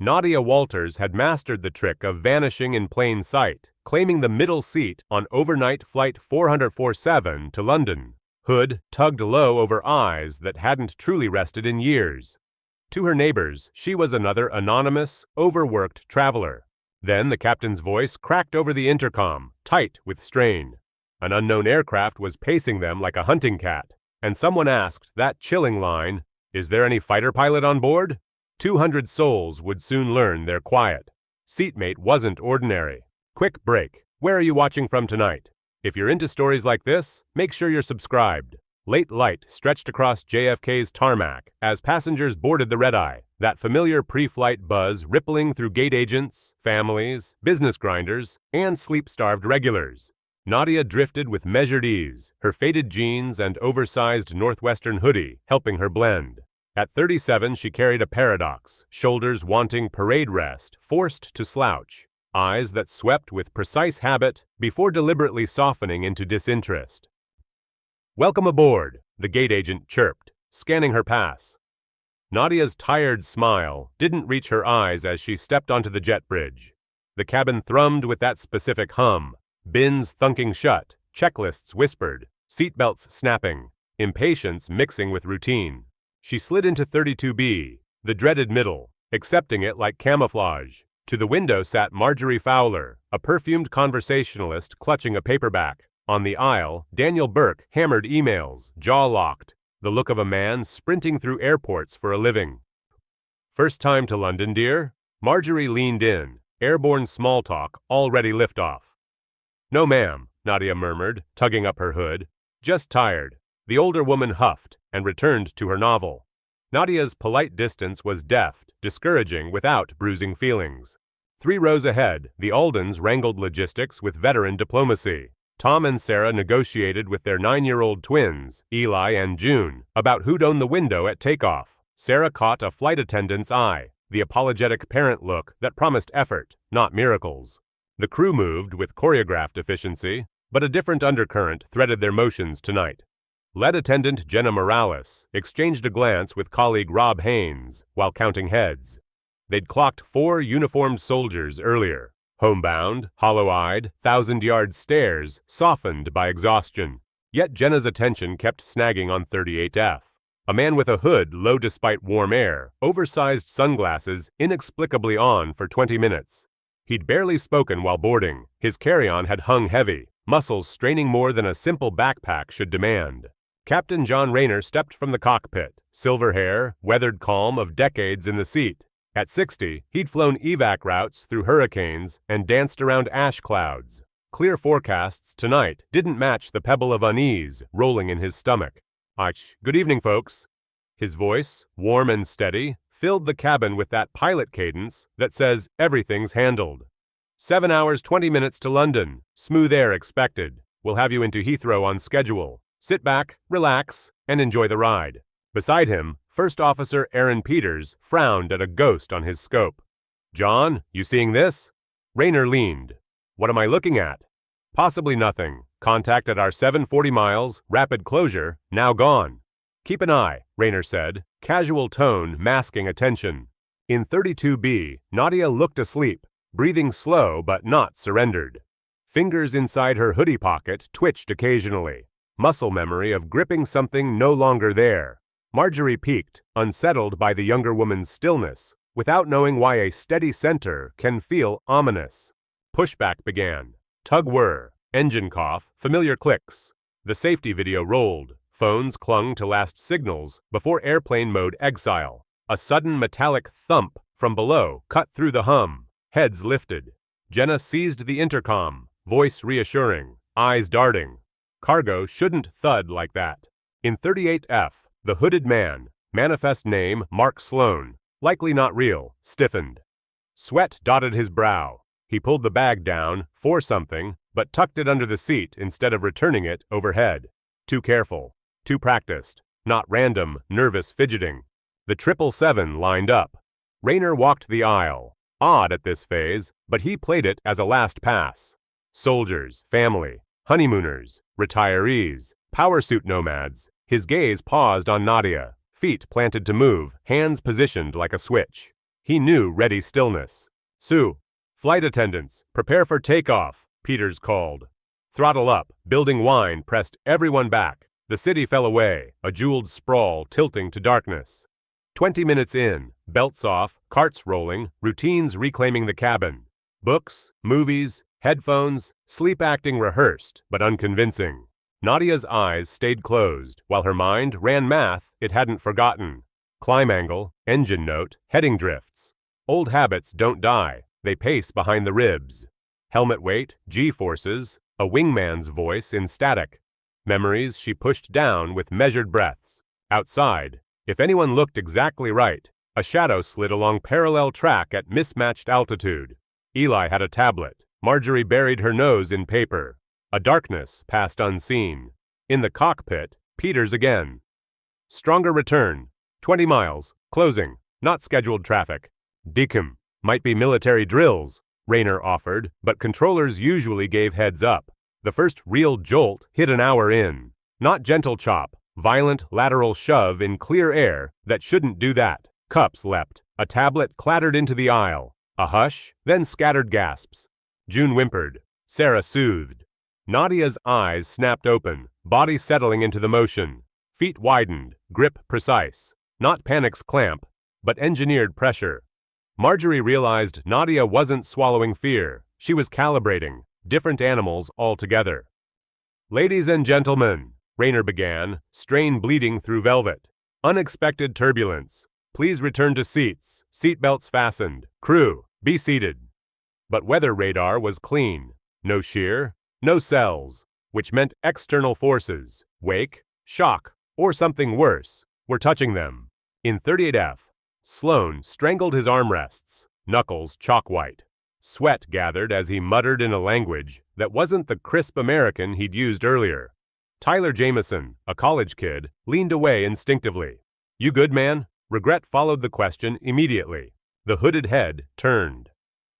Nadia Walters had mastered the trick of vanishing in plain sight, claiming the middle seat on overnight Flight 447 to London. Hood tugged low over eyes that hadn't truly rested in years. To her neighbors, she was another anonymous, overworked traveler. Then the captain's voice cracked over the intercom, tight with strain. An unknown aircraft was pacing them like a hunting cat, and someone asked that chilling line, "Is there any fighter pilot on board?" 200 souls would soon learn their quiet. Seatmate wasn't ordinary. Quick break. Where are you watching from tonight? If you're into stories like this, make sure you're subscribed. Late light stretched across JFK's tarmac as passengers boarded the red-eye, that familiar pre-flight buzz rippling through gate agents, families, business grinders, and sleep-starved regulars. Nadia drifted with measured ease, her faded jeans and oversized Northwestern hoodie helping her blend. At 37, she carried a paradox, shoulders wanting parade rest, forced to slouch, eyes that swept with precise habit before deliberately softening into disinterest. "Welcome aboard," the gate agent chirped, scanning her pass. Nadia's tired smile didn't reach her eyes as she stepped onto the jet bridge. The cabin thrummed with that specific hum, bins thunking shut, checklists whispered, seatbelts snapping, impatience mixing with routine. She slid into 32B, the dreaded middle, accepting it like camouflage. To the window sat Marjorie Fowler, a perfumed conversationalist clutching a paperback. On the aisle, Daniel Burke hammered emails, jaw locked, the look of a man sprinting through airports for a living. "First time to London, dear?" Marjorie leaned in, airborne small talk already liftoff. "No, ma'am," Nadia murmured, tugging up her hood. "Just tired." The older woman huffed and returned to her novel. Nadia's polite distance was deft, discouraging without bruising feelings. 3 rows ahead, the Aldens wrangled logistics with veteran diplomacy. Tom and Sarah negotiated with their 9-year-old twins, Eli and June, about who'd own the window at takeoff. Sarah caught a flight attendant's eye, the apologetic parent look that promised effort, not miracles. The crew moved with choreographed efficiency, but a different undercurrent threaded their motions tonight. Lead attendant Jenna Morales exchanged a glance with colleague Rob Haynes while counting heads. They'd clocked 4 uniformed soldiers earlier, homebound, hollow-eyed, 1,000-yard stares softened by exhaustion. Yet Jenna's attention kept snagging on 38F. A man with a hood low despite warm air, oversized sunglasses inexplicably on for 20 minutes. He'd barely spoken while boarding. His carry-on had hung heavy, muscles straining more than a simple backpack should demand. Captain John Rayner stepped from the cockpit, silver hair, weathered calm of decades in the seat. At 60, he'd flown evac routes through hurricanes and danced around ash clouds. Clear forecasts tonight didn't match the pebble of unease rolling in his stomach. Good evening, folks." His voice, warm and steady, filled the cabin with that pilot cadence that says everything's handled. 7 hours 20 minutes to London. Smooth air expected. We'll have you into Heathrow on schedule. Sit back, relax, and enjoy the ride. Beside him, First Officer Aaron Peters frowned at a ghost on his scope. "John, you seeing this?" Rayner leaned. "What am I looking at?" "Possibly nothing. Contact at our 740 miles, rapid closure, now gone." "Keep an eye," Rayner said, casual tone masking attention. In 32B, Nadia looked asleep, breathing slow but not surrendered. Fingers inside her hoodie pocket twitched occasionally, muscle memory of gripping something no longer there. Marjorie peeked, unsettled by the younger woman's stillness, without knowing why a steady center can feel ominous. Pushback began. Tug-whir, engine cough, familiar clicks. The safety video rolled. Phones clung to last signals before airplane mode exile. A sudden metallic thump from below cut through the hum. Heads lifted. Jenna seized the intercom, voice reassuring, eyes darting. Cargo shouldn't thud like that. In 38F, the hooded man, manifest name Mark Sloan, likely not real, stiffened. Sweat dotted his brow. He pulled the bag down for something, but tucked it under the seat instead of returning it overhead. Too careful, too practiced, not random, nervous fidgeting. The 777 lined up. Rayner walked the aisle. Odd at this phase, but he played it as a last pass. Soldiers, family, honeymooners, retirees, power suit nomads. His gaze paused on Nadia, feet planted to move, hands positioned like a switch. He knew ready stillness. Sue, flight attendants, prepare for takeoff, Peters called. Throttle up, building whine pressed everyone back. The city fell away, a jeweled sprawl tilting to darkness. 20 minutes in, belts off, carts rolling, routines reclaiming the cabin. Books, movies, headphones, sleep acting rehearsed but unconvincing. Nadia's eyes stayed closed, while her mind ran math it hadn't forgotten. Climb angle, engine note, heading drifts. Old habits don't die, they pace behind the ribs. Helmet weight, G-forces, a wingman's voice in static. Memories she pushed down with measured breaths. Outside, if anyone looked exactly right, a shadow slid along parallel track at mismatched altitude. Eli had a tablet. Marjorie buried her nose in paper. A darkness passed unseen. In the cockpit, Peters again. Stronger return. 20 miles. Closing. Not scheduled traffic. Decom. Might be military drills, Rayner offered, but controllers usually gave heads up. The first real jolt hit an hour in. Not gentle chop, violent lateral shove in clear air that shouldn't do that. Cups leapt. A tablet clattered into the aisle. A hush, then scattered gasps. June whimpered. Sarah soothed. Nadia's eyes snapped open, body settling into the motion. Feet widened, grip precise. Not panic's clamp, but engineered pressure. Marjorie realized Nadia wasn't swallowing fear. She was calibrating. Different animals altogether. Ladies and gentlemen, Rayner began, strain bleeding through velvet. Unexpected turbulence. Please return to seats. Seatbelts fastened. Crew, be seated. But weather radar was clean. No shear, no cells, which meant external forces, wake, shock, or something worse, were touching them. In 38F, Sloan strangled his armrests, knuckles chalk white. Sweat gathered as he muttered in a language that wasn't the crisp American he'd used earlier. Tyler Jameson, a college kid, leaned away instinctively. You good, man? Regret followed the question immediately. The hooded head turned.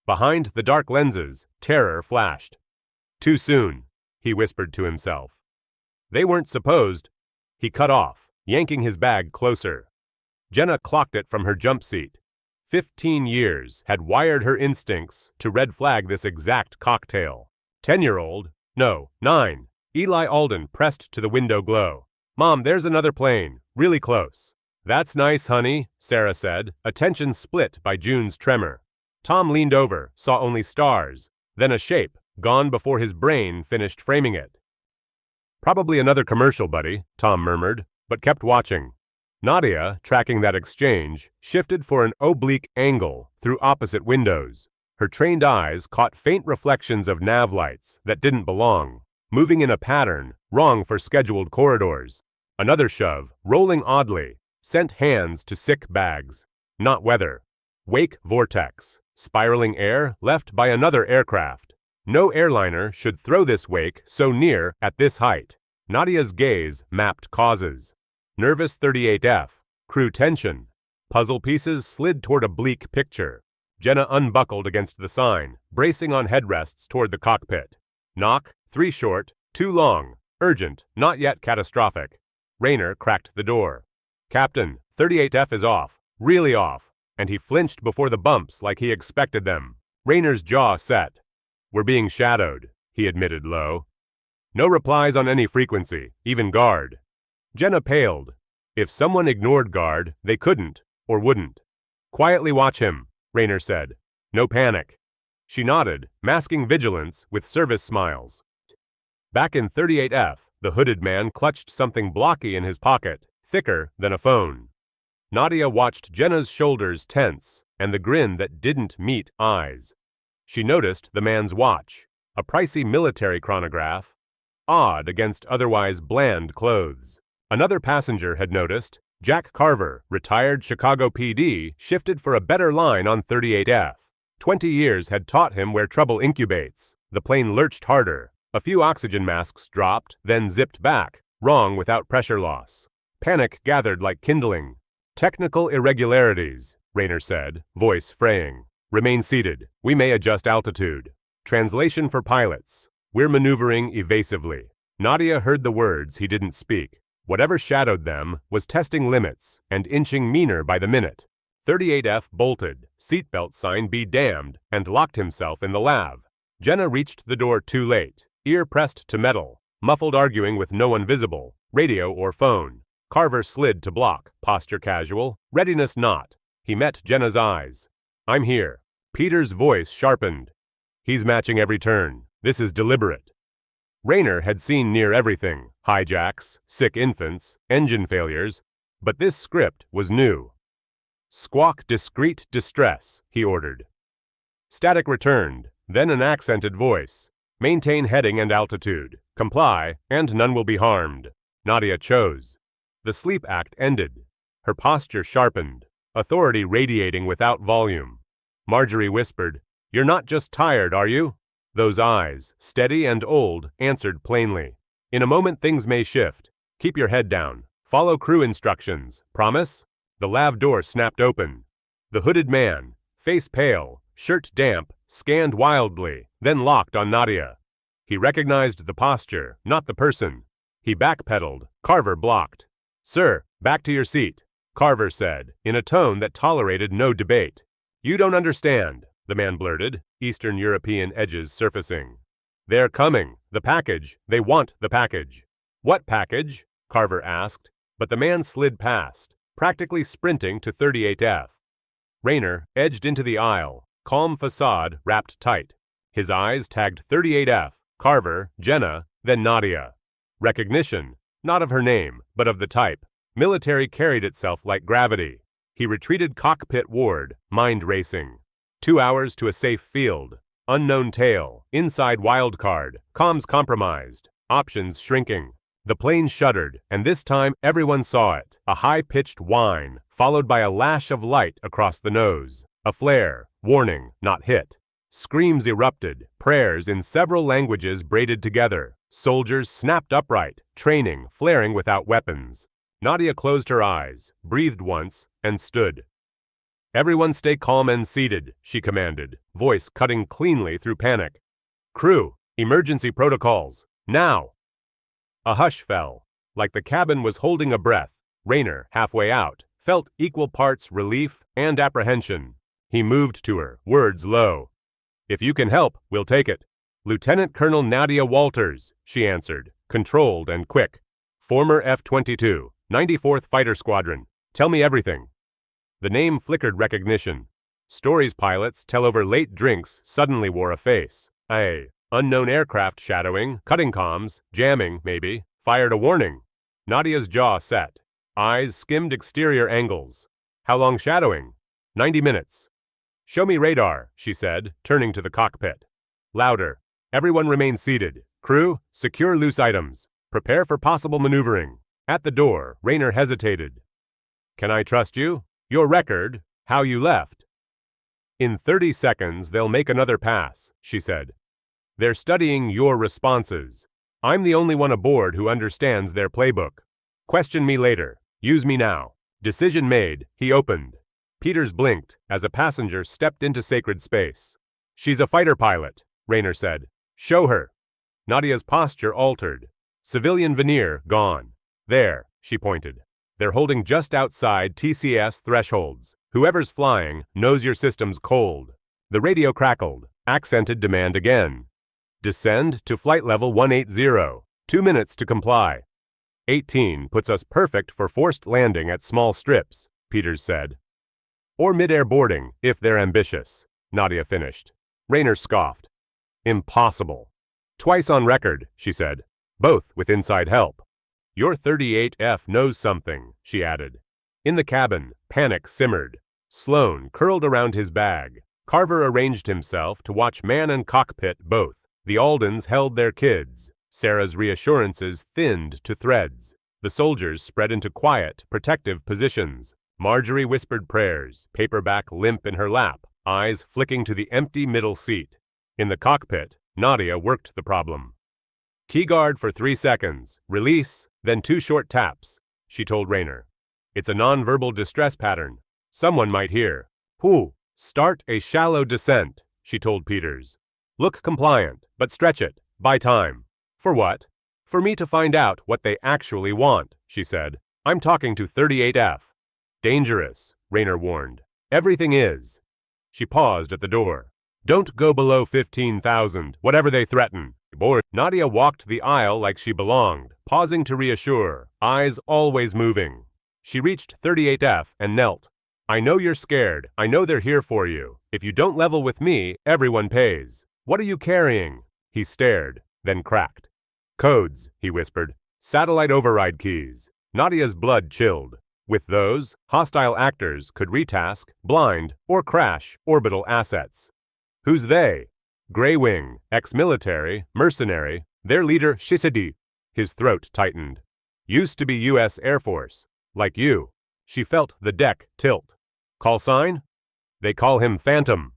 Behind the dark lenses, terror flashed. Too soon, he whispered to himself. They weren't supposed. He cut off, yanking his bag closer. Jenna clocked it from her jump seat. 15 years had wired her instincts to red flag this exact cocktail. 10-year-old, no, 9, Eli Alden pressed to the window glow. Mom, there's another plane, really close. That's nice, honey, Sarah said, attention split by June's tremor. Tom leaned over, saw only stars, then a shape, gone before his brain finished framing it. Probably another commercial, buddy, Tom murmured, but kept watching. Nadia, tracking that exchange, shifted for an oblique angle through opposite windows. Her trained eyes caught faint reflections of nav lights that didn't belong, moving in a pattern, wrong for scheduled corridors. Another shove, rolling oddly, sent hands to sick bags. Not weather. Wake vortex, spiraling air left by another aircraft. No airliner should throw this wake so near at this height. Nadia's gaze mapped causes. Nervous 38F, crew tension. Puzzle pieces slid toward a bleak picture. Jenna unbuckled against the sign, bracing on headrests toward the cockpit. Knock, 3 short, 2 long, urgent, not yet catastrophic. Rayner cracked the door. Captain, 38F is off, really off, and he flinched before the bumps like he expected them. Rayner's jaw set. We're being shadowed, he admitted low. No replies on any frequency, even guard. Jenna paled. If someone ignored guard, they couldn't, or wouldn't. Quietly watch him, Rayner said. No panic. She nodded, masking vigilance with service smiles. Back in 38F, the hooded man clutched something blocky in his pocket, thicker than a phone. Nadia watched Jenna's shoulders tense, and the grin that didn't meet eyes. She noticed the man's watch, a pricey military chronograph, odd against otherwise bland clothes. Another passenger had noticed. Jack Carver, retired Chicago PD, shifted for a better line on 38F. 20 years had taught him where trouble incubates. The plane lurched harder. A few oxygen masks dropped, then zipped back, wrong without pressure loss. Panic gathered like kindling. Technical irregularities, Rayner said, voice fraying. Remain seated. We may adjust altitude. Translation for pilots. We're maneuvering evasively. Nadia heard the words he didn't speak. Whatever shadowed them was testing limits and inching meaner by the minute. 38F bolted, seatbelt sign be damned, and locked himself in the lav. Jenna reached the door too late, ear pressed to metal, muffled arguing with no one visible, radio or phone. Carver slid to block, posture casual, readiness not. He met Jenna's eyes. I'm here. Peter's voice sharpened. He's matching every turn. This is deliberate. Rayner had seen near everything, hijacks, sick infants, engine failures, but this script was new. Squawk discreet distress, he ordered. Static returned, then an accented voice. Maintain heading and altitude. Comply, and none will be harmed. Nadia chose. The sleep act ended. Her posture sharpened, authority radiating without volume. Marjorie whispered, You're not just tired, are you? Those eyes, steady and old, answered plainly. In a moment things may shift. Keep your head down. Follow crew instructions. Promise? The lav door snapped open. The hooded man, face pale, shirt damp, scanned wildly, then locked on Nadia. He recognized the posture, not the person. He backpedaled. Carver blocked. Sir, back to your seat, Carver said, in a tone that tolerated no debate. You don't understand, the man blurted, Eastern European edges surfacing. They're coming. The package. They want the package. What package? Carver asked, but the man slid past, practically sprinting to 38F. Rayner edged into the aisle, calm facade wrapped tight. His eyes tagged 38F, Carver, Jenna, then Nadia. Recognition, not of her name, but of the type. Military carried itself like gravity. He retreated cockpit ward, mind racing. 2 hours to a safe field. Unknown tail, inside wildcard, comms compromised, options shrinking. The plane shuddered, and this time everyone saw it. A high-pitched whine, followed by a lash of light across the nose. A flare, warning, not hit. Screams erupted, prayers in several languages braided together. Soldiers snapped upright, training, flaring without weapons. Nadia closed her eyes, breathed once, and stood. Everyone stay calm and seated, she commanded, voice cutting cleanly through panic. Crew, emergency protocols, now! A hush fell, like the cabin was holding a breath. Rayner, halfway out, felt equal parts relief and apprehension. He moved to her, words low. If you can help, we'll take it. Lieutenant Colonel Nadia Walters, she answered, controlled and quick. Former F-22, 94th Fighter Squadron. Tell me everything. The name flickered recognition. Stories pilots tell over late drinks suddenly wore a face. Unknown aircraft shadowing, cutting comms, jamming, maybe, fired a warning. Nadia's jaw set. Eyes skimmed exterior angles. How long shadowing? 90 minutes. Show me radar, she said, turning to the cockpit. Louder. Everyone remain seated. Crew, secure loose items. Prepare for possible maneuvering. At the door, Rayner hesitated. Can I trust you? Your record, how you left. In 30 seconds, they'll make another pass, she said. They're studying your responses. I'm the only one aboard who understands their playbook. Question me later. Use me now. Decision made, he opened. Peters blinked as a passenger stepped into sacred space. She's a fighter pilot, Rayner said. Show her. Nadia's posture altered. Civilian veneer gone. There, she pointed. They're holding just outside TCS thresholds. Whoever's flying knows your system's cold. The radio crackled, accented demand again. Descend to flight level 180. 2 minutes to comply. 18 puts us perfect for forced landing at small strips, Peters said. Or midair boarding, if they're ambitious, Nadia finished. Rayner scoffed. Impossible. Twice on record, she said. Both with inside help. Your 38F knows something, she added. In the cabin, panic simmered. Sloan curled around his bag. Carver arranged himself to watch man and cockpit both. The Aldens held their kids. Sarah's reassurances thinned to threads. The soldiers spread into quiet, protective positions. Marjorie whispered prayers, paperback limp in her lap, eyes flicking to the empty middle seat. In the cockpit, Nadia worked the problem. Key guard for 3 seconds, release, then 2 short taps, she told Rayner. It's a non-verbal distress pattern. Someone might hear. Who? Start a shallow descent, she told Peters. Look compliant, but stretch it. Buy time. For what? For me to find out what they actually want, she said. I'm talking to 38F. Dangerous, Rayner warned. Everything is. She paused at the door. Don't go below 15,000, whatever they threaten. Nadia walked the aisle like she belonged, pausing to reassure, eyes always moving. She reached 38F and knelt. I know you're scared. I know they're here for you. If you don't level with me, everyone pays. What are you carrying? He stared, then cracked. Codes, he whispered. Satellite override keys. Nadia's blood chilled. With those, hostile actors could retask, blind, or crash orbital assets. Who's they? Grey Wing, ex-military, mercenary, their leader Shisidi. His throat tightened. Used to be U.S. Air Force. Like you. She felt the deck tilt. Call sign? They call him Phantom.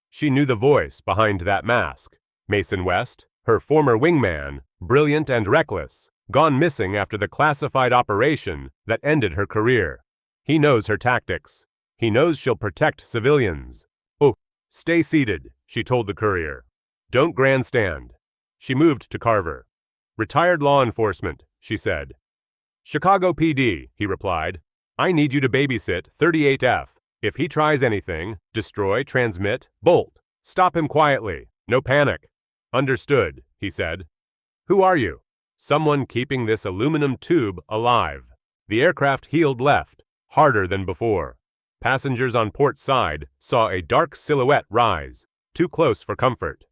She knew the voice behind that mask. Mason West, her former wingman, brilliant and reckless, gone missing after the classified operation that ended her career. He knows her tactics. He knows she'll protect civilians. Oh, stay seated, she told the courier. Don't grandstand. She moved to Carver. Retired law enforcement, she said. Chicago PD, he replied. I need you to babysit 38F. If he tries anything, destroy, transmit, bolt. Stop him quietly. No panic. Understood, he said. Who are you? Someone keeping this aluminum tube alive. The aircraft heeled left, harder than before. Passengers on port side saw a dark silhouette rise, too close for comfort.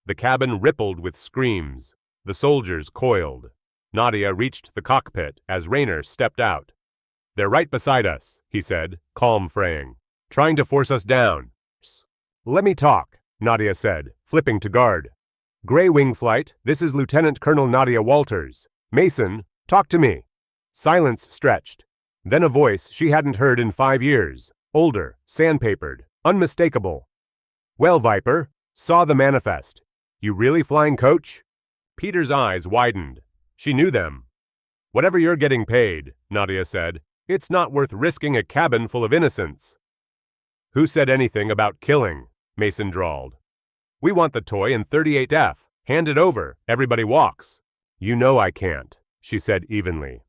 The cabin rippled with screams. The soldiers coiled. Nadia reached the cockpit as Raynor stepped out. They're right beside us, he said, calm fraying. Trying to force us down. Let me talk, Nadia said, flipping to guard. Grey Wing Flight, this is Lieutenant Colonel Nadia Walters. Mason, talk to me. Silence stretched. Then a voice she hadn't heard in 5 years. Older, sandpapered, unmistakable. Well, Viper, saw the manifest. You really flying coach? Peter's eyes widened. She knew them. Whatever you're getting paid, Nadia said, it's not worth risking a cabin full of innocents. Who said anything about killing? Mason drawled. We want the toy in 38F. Hand it over. Everybody walks. You know I can't, she said evenly.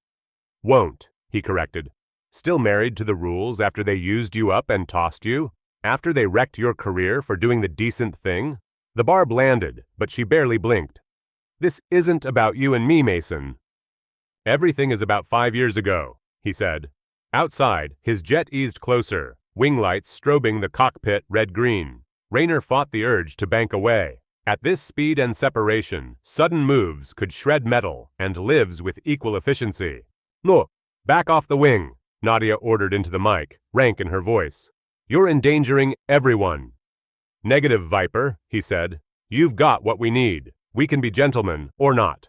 Won't, he corrected. Still married to the rules after they used you up and tossed you? After they wrecked your career for doing the decent thing? The barb landed, but she barely blinked. This isn't about you and me, Mason. Everything is about 5 years ago, he said. Outside, his jet eased closer, wing lights strobing the cockpit red-green. Raynor fought the urge to bank away. At this speed and separation, sudden moves could shred metal and lives with equal efficiency. Look, back off the wing, Nadia ordered into the mic, rank in her voice. You're endangering everyone. Negative, Viper, he said. You've got what we need. We can be gentlemen or not.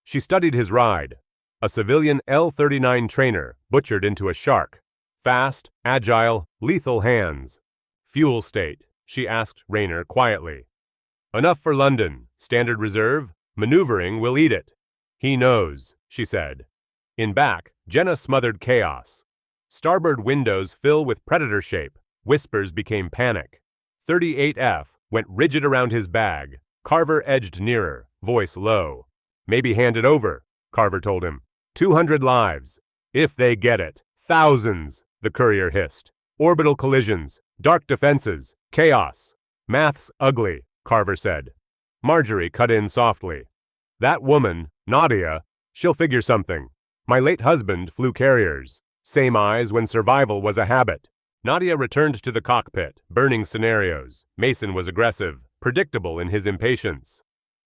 She studied his ride. A civilian L-39 trainer butchered into a shark. Fast, agile, lethal hands. Fuel state, she asked Raynor quietly. Enough for London. Standard reserve. Maneuvering will eat it. He knows, she said. In back, Jenna smothered chaos. Starboard windows fill with predator shape. Whispers became panic. 38F went rigid around his bag. Carver edged nearer, voice low. Maybe hand it over, Carver told him. 200 lives. If they get it. Thousands, the courier hissed. Orbital collisions, dark defenses, chaos. Math's ugly, Carver said. Marjorie cut in softly. That woman, Nadia, she'll figure something. My late husband flew carriers. Same eyes when survival was a habit. Nadia returned to the cockpit, burning scenarios. Mason was aggressive, predictable in his impatience.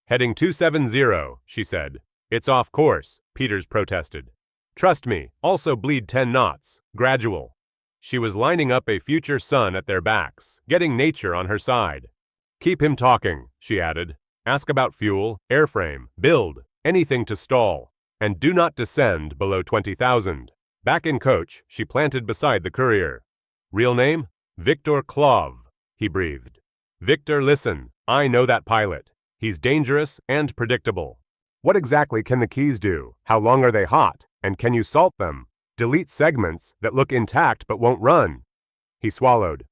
Heading 270, she said. It's off course, Peters protested. Trust me, also bleed 10 knots, gradual. She was lining up a future son at their backs, getting nature on her side. Keep him talking, she added. Ask about fuel, airframe, build, anything to stall. And do not descend below 20,000. Back in coach, she planted beside the courier. Real name? Victor Klov, he breathed. Victor, listen, I know that pilot. He's dangerous and predictable. What exactly can the keys do? How long are they hot? And can you salt them? Delete segments that look intact but won't run. He swallowed.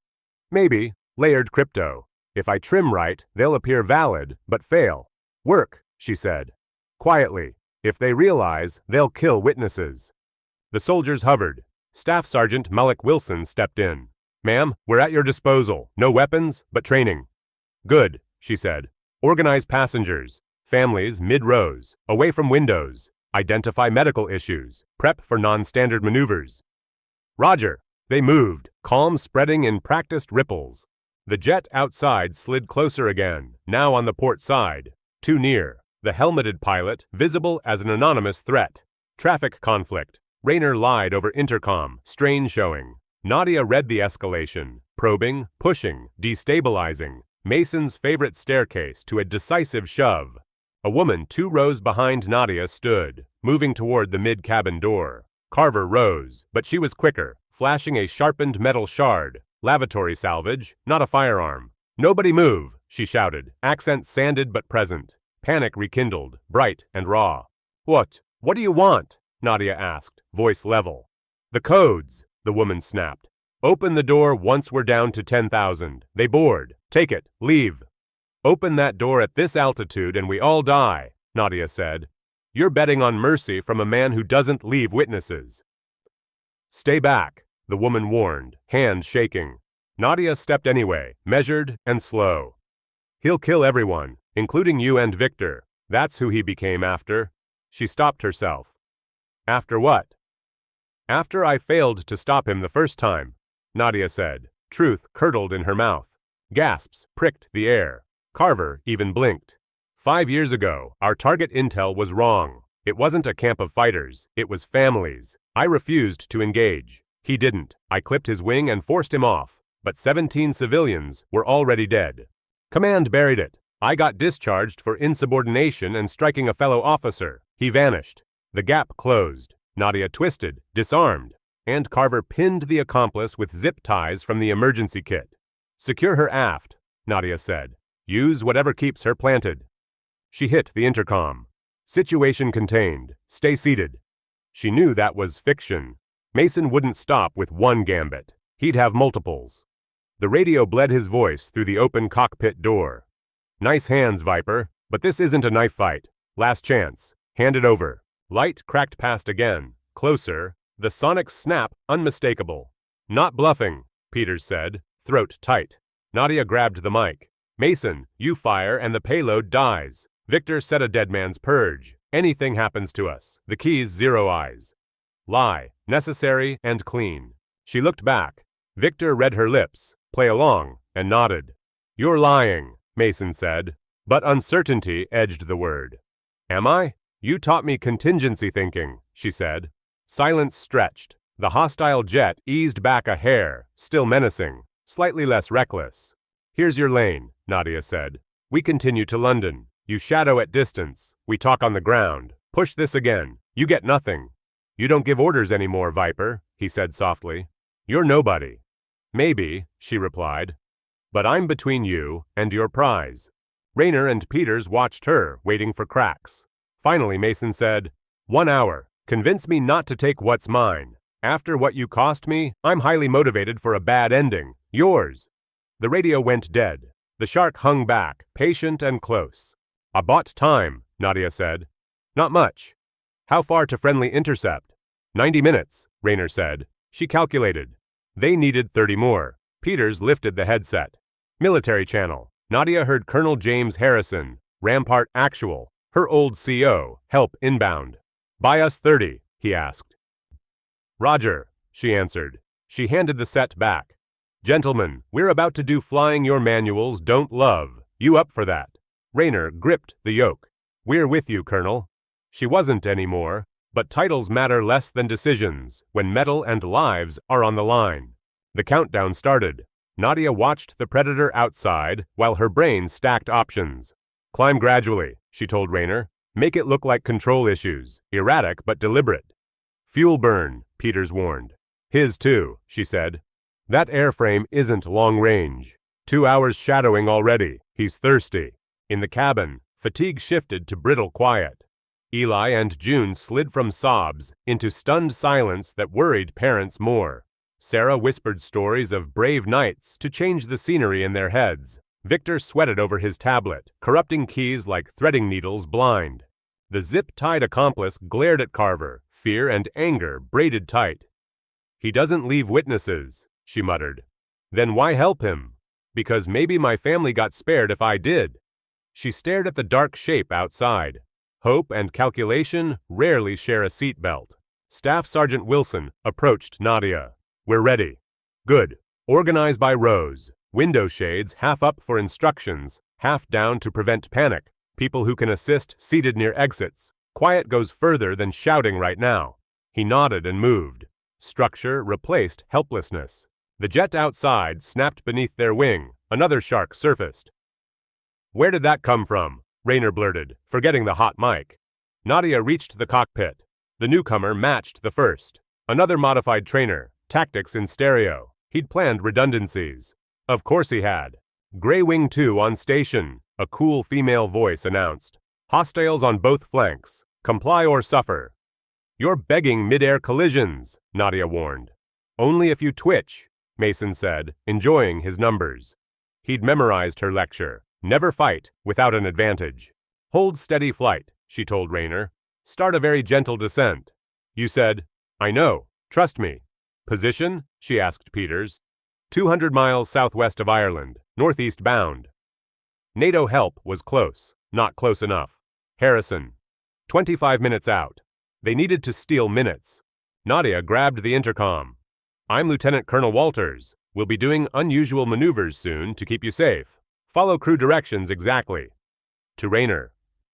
Maybe, layered crypto. If I trim right, they'll appear valid, but fail. Work, she said. Quietly. If they realize, they'll kill witnesses. The soldiers hovered. Staff Sergeant Malik Wilson stepped in. Ma'am, we're at your disposal. No weapons, but training. Good, she said. Organize passengers. Families mid-rows, away from windows. Identify medical issues. Prep for non-standard maneuvers. Roger. They moved, calm spreading in practiced ripples. The jet outside slid closer again, now on the port side. Too near. The helmeted pilot, visible as an anonymous threat. Traffic conflict. Rayner lied over intercom, strain showing. Nadia read the escalation, probing, pushing, destabilizing. Mason's favorite staircase to a decisive shove. A woman 2 rows behind Nadia stood, moving toward the mid-cabin door. Carver rose, but she was quicker, flashing a sharpened metal shard. Lavatory salvage, not a firearm. Nobody move, she shouted, accent sanded but present. Panic rekindled, bright and raw. What do you want? Nadia asked, voice level. The codes, the woman snapped. Open the door once we're down to 10,000. They board. Take it. Leave. Open that door at this altitude and we all die, Nadia said. You're betting on mercy from a man who doesn't leave witnesses. Stay back, the woman warned, hand shaking. Nadia stepped anyway, measured and slow. He'll kill everyone, including you and Victor. That's who he became after. She stopped herself. After what? After I failed to stop him the first time, Nadia said. Truth curdled in her mouth. Gasps pricked the air. Carver even blinked. 5 years ago, our target intel was wrong. It wasn't a camp of fighters. It was families. I refused to engage. He didn't. I clipped his wing and forced him off. But 17 civilians were already dead. Command buried it. I got discharged for insubordination and striking a fellow officer. He vanished. The gap closed. Nadia twisted, disarmed, and Carver pinned the accomplice with zip ties from the emergency kit. Secure her aft, Nadia said. Use whatever keeps her planted. She hit the intercom. Situation contained. Stay seated. She knew that was fiction. Mason wouldn't stop with one gambit. He'd have multiples. The radio bled his voice through the open cockpit door. Nice hands, Viper, but this isn't a knife fight. Last chance. Hand it over. Light cracked past again. Closer. The sonic snap unmistakable. Not bluffing, Peters said, throat tight. Nadia grabbed the mic. Mason, you fire and the payload dies. Victor set a dead man's purge. Anything happens to us. The key's 0 eyes. Lie. Necessary and clean. She looked back. Victor read her lips, play along, and nodded. You're lying, Mason said. But uncertainty edged the word. Am I? You taught me contingency thinking, she said. Silence stretched. The hostile jet eased back a hair, still menacing, slightly less reckless. Here's your lane, Nadia said. We continue to London. You shadow at distance. We talk on the ground. Push this again. You get nothing. You don't give orders anymore, Viper, he said softly. You're nobody. Maybe, she replied. But I'm between you and your prize. Rayner and Peters watched her, waiting for cracks. Finally, Mason said, 1 hour. Convince me not to take what's mine. After what you cost me, I'm highly motivated for a bad ending. Yours. The radio went dead. The shark hung back, patient and close. I bought time, Nadia said. Not much. How far to friendly intercept? 90 minutes, Rayner said. She calculated. They needed 30 more. Peters lifted the headset. Military channel. Nadia heard Colonel James Harrison, Rampart Actual, her old CO, help inbound. Buy us 30, he asked. Roger, she answered. She handed the set back. Gentlemen, we're about to do flying your manuals don't love. You up for that? Rayner gripped the yoke. We're with you, Colonel. She wasn't anymore, but titles matter less than decisions when metal and lives are on the line. The countdown started. Nadia watched the Predator outside while her brain stacked options. Climb gradually, she told Rayner. Make it look like control issues, erratic but deliberate. Fuel burn, Peters warned. His too, she said. That airframe isn't long range. 2 hours shadowing already. He's thirsty. In the cabin, fatigue shifted to brittle quiet. Eli and June slid from sobs into stunned silence that worried parents more. Sarah whispered stories of brave nights to change the scenery in their heads. Victor sweated over his tablet, corrupting keys like threading needles blind. The zip-tied accomplice glared at Carver, fear and anger braided tight. He doesn't leave witnesses, she muttered. Then why help him? Because maybe my family got spared if I did. She stared at the dark shape outside. Hope and calculation rarely share a seatbelt. Staff Sergeant Wilson approached Nadia. We're ready. Good. Organize by rows. Window shades half up for instructions, half down to prevent panic. People who can assist seated near exits. Quiet goes further than shouting right now. He nodded and moved. Structure replaced helplessness. The jet outside snapped beneath their wing. Another shark surfaced. Where did that come from? Rayner blurted, forgetting the hot mic. Nadia reached the cockpit. The newcomer matched the first. Another modified trainer, tactics in stereo. He'd planned redundancies. Of course he had. Grey Wing 2 on station, a cool female voice announced. Hostiles on both flanks. Comply or suffer. You're begging midair collisions, Nadia warned. Only if you twitch, Mason said, enjoying his numbers. He'd memorized her lecture. Never fight without an advantage. Hold steady flight, she told Rayner. Start a very gentle descent. You said, I know, trust me. Position? She asked Peters. 200 miles southwest of Ireland, northeast bound. NATO help was close, not close enough. Harrison. 25 minutes out. They needed to steal minutes. Nadia grabbed the intercom. I'm Lieutenant Colonel Walters. We'll be doing unusual maneuvers soon to keep you safe. Follow crew directions exactly. To Rayner.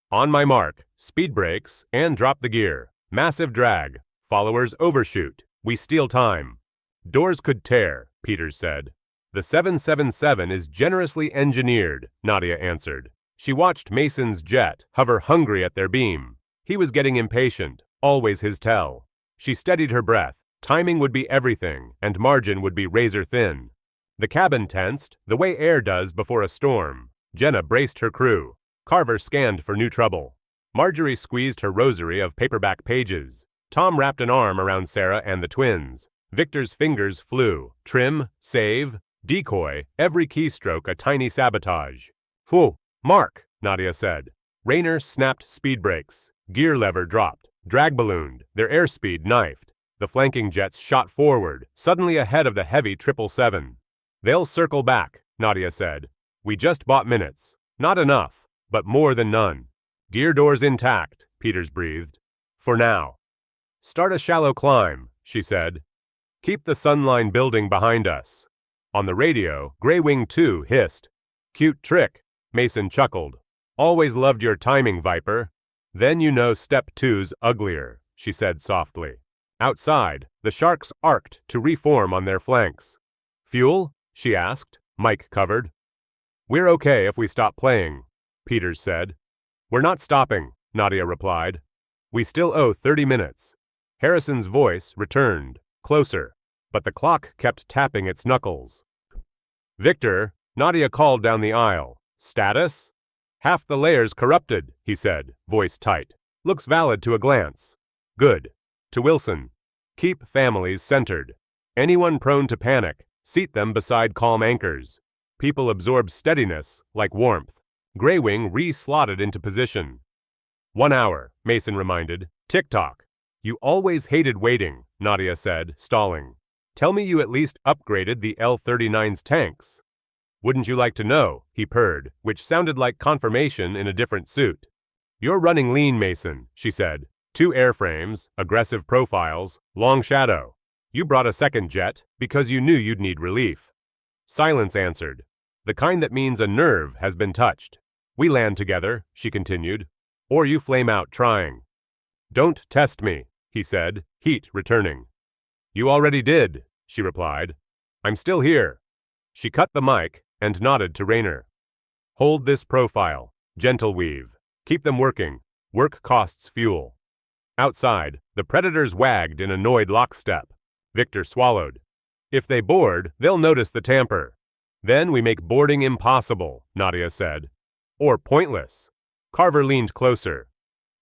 On my mark, speed brakes, and drop the gear. Massive drag. Followers overshoot. We steal time. Doors could tear, Peters said. The 777 is generously engineered, Nadia answered. She watched Mason's jet hover hungry at their beam. He was getting impatient, always his tell. She steadied her breath. Timing would be everything, and margin would be razor thin. The cabin tensed, the way air does before a storm. Jenna braced her crew. Carver scanned for new trouble. Marjorie squeezed her rosary of paperback pages. Tom wrapped an arm around Sarah and the twins. Victor's fingers flew. Trim, save, decoy, every keystroke a tiny sabotage. Phew, mark, Nadia said. Rayner snapped speed brakes. Gear lever dropped. Drag ballooned. Their airspeed knifed. The flanking jets shot forward, suddenly ahead of the heavy 777. They'll circle back, Nadia said. We just bought minutes. Not enough, but more than none. Gear doors intact, Peters breathed. For now. Start a shallow climb, she said. Keep the Sunline building behind us. On the radio, Grey Wing 2 hissed. Cute trick, Mason chuckled. Always loved your timing, Viper. Then you know step 2's uglier, she said softly. Outside, the sharks arced to reform on their flanks. Fuel? She asked, mic covered. We're okay if we stop playing, Peters said. We're not stopping, Nadia replied. We still owe 30 minutes. Harrison's voice returned, closer, but the clock kept tapping its knuckles. Victor, Nadia called down the aisle. Status? Half the layers corrupted, he said, voice tight. Looks valid to a glance. Good. To Wilson. Keep families centered. Anyone prone to panic, seat them beside calm anchors. People absorb steadiness like warmth. Grey Wing re-slotted into position. 1 hour, Mason reminded. Tick-tock. You always hated waiting, Nadia said, stalling. Tell me you at least upgraded the L-39's tanks. Wouldn't you like to know, he purred, which sounded like confirmation in a different suit. You're running lean, Mason, she said. 2 airframes, aggressive profiles, long shadow. You brought a second jet because you knew you'd need relief. Silence answered. The kind that means a nerve has been touched. We land together, she continued, or you flame out trying. Don't test me, he said, heat returning. You already did, she replied. I'm still here. She cut the mic and nodded to Rayner. Hold this profile. Gentle weave. Keep them working. Work costs fuel. Outside, the predators wagged in annoyed lockstep. Victor swallowed. If they board, they'll notice the tamper. Then we make boarding impossible, Nadia said. Or pointless. Carver leaned closer.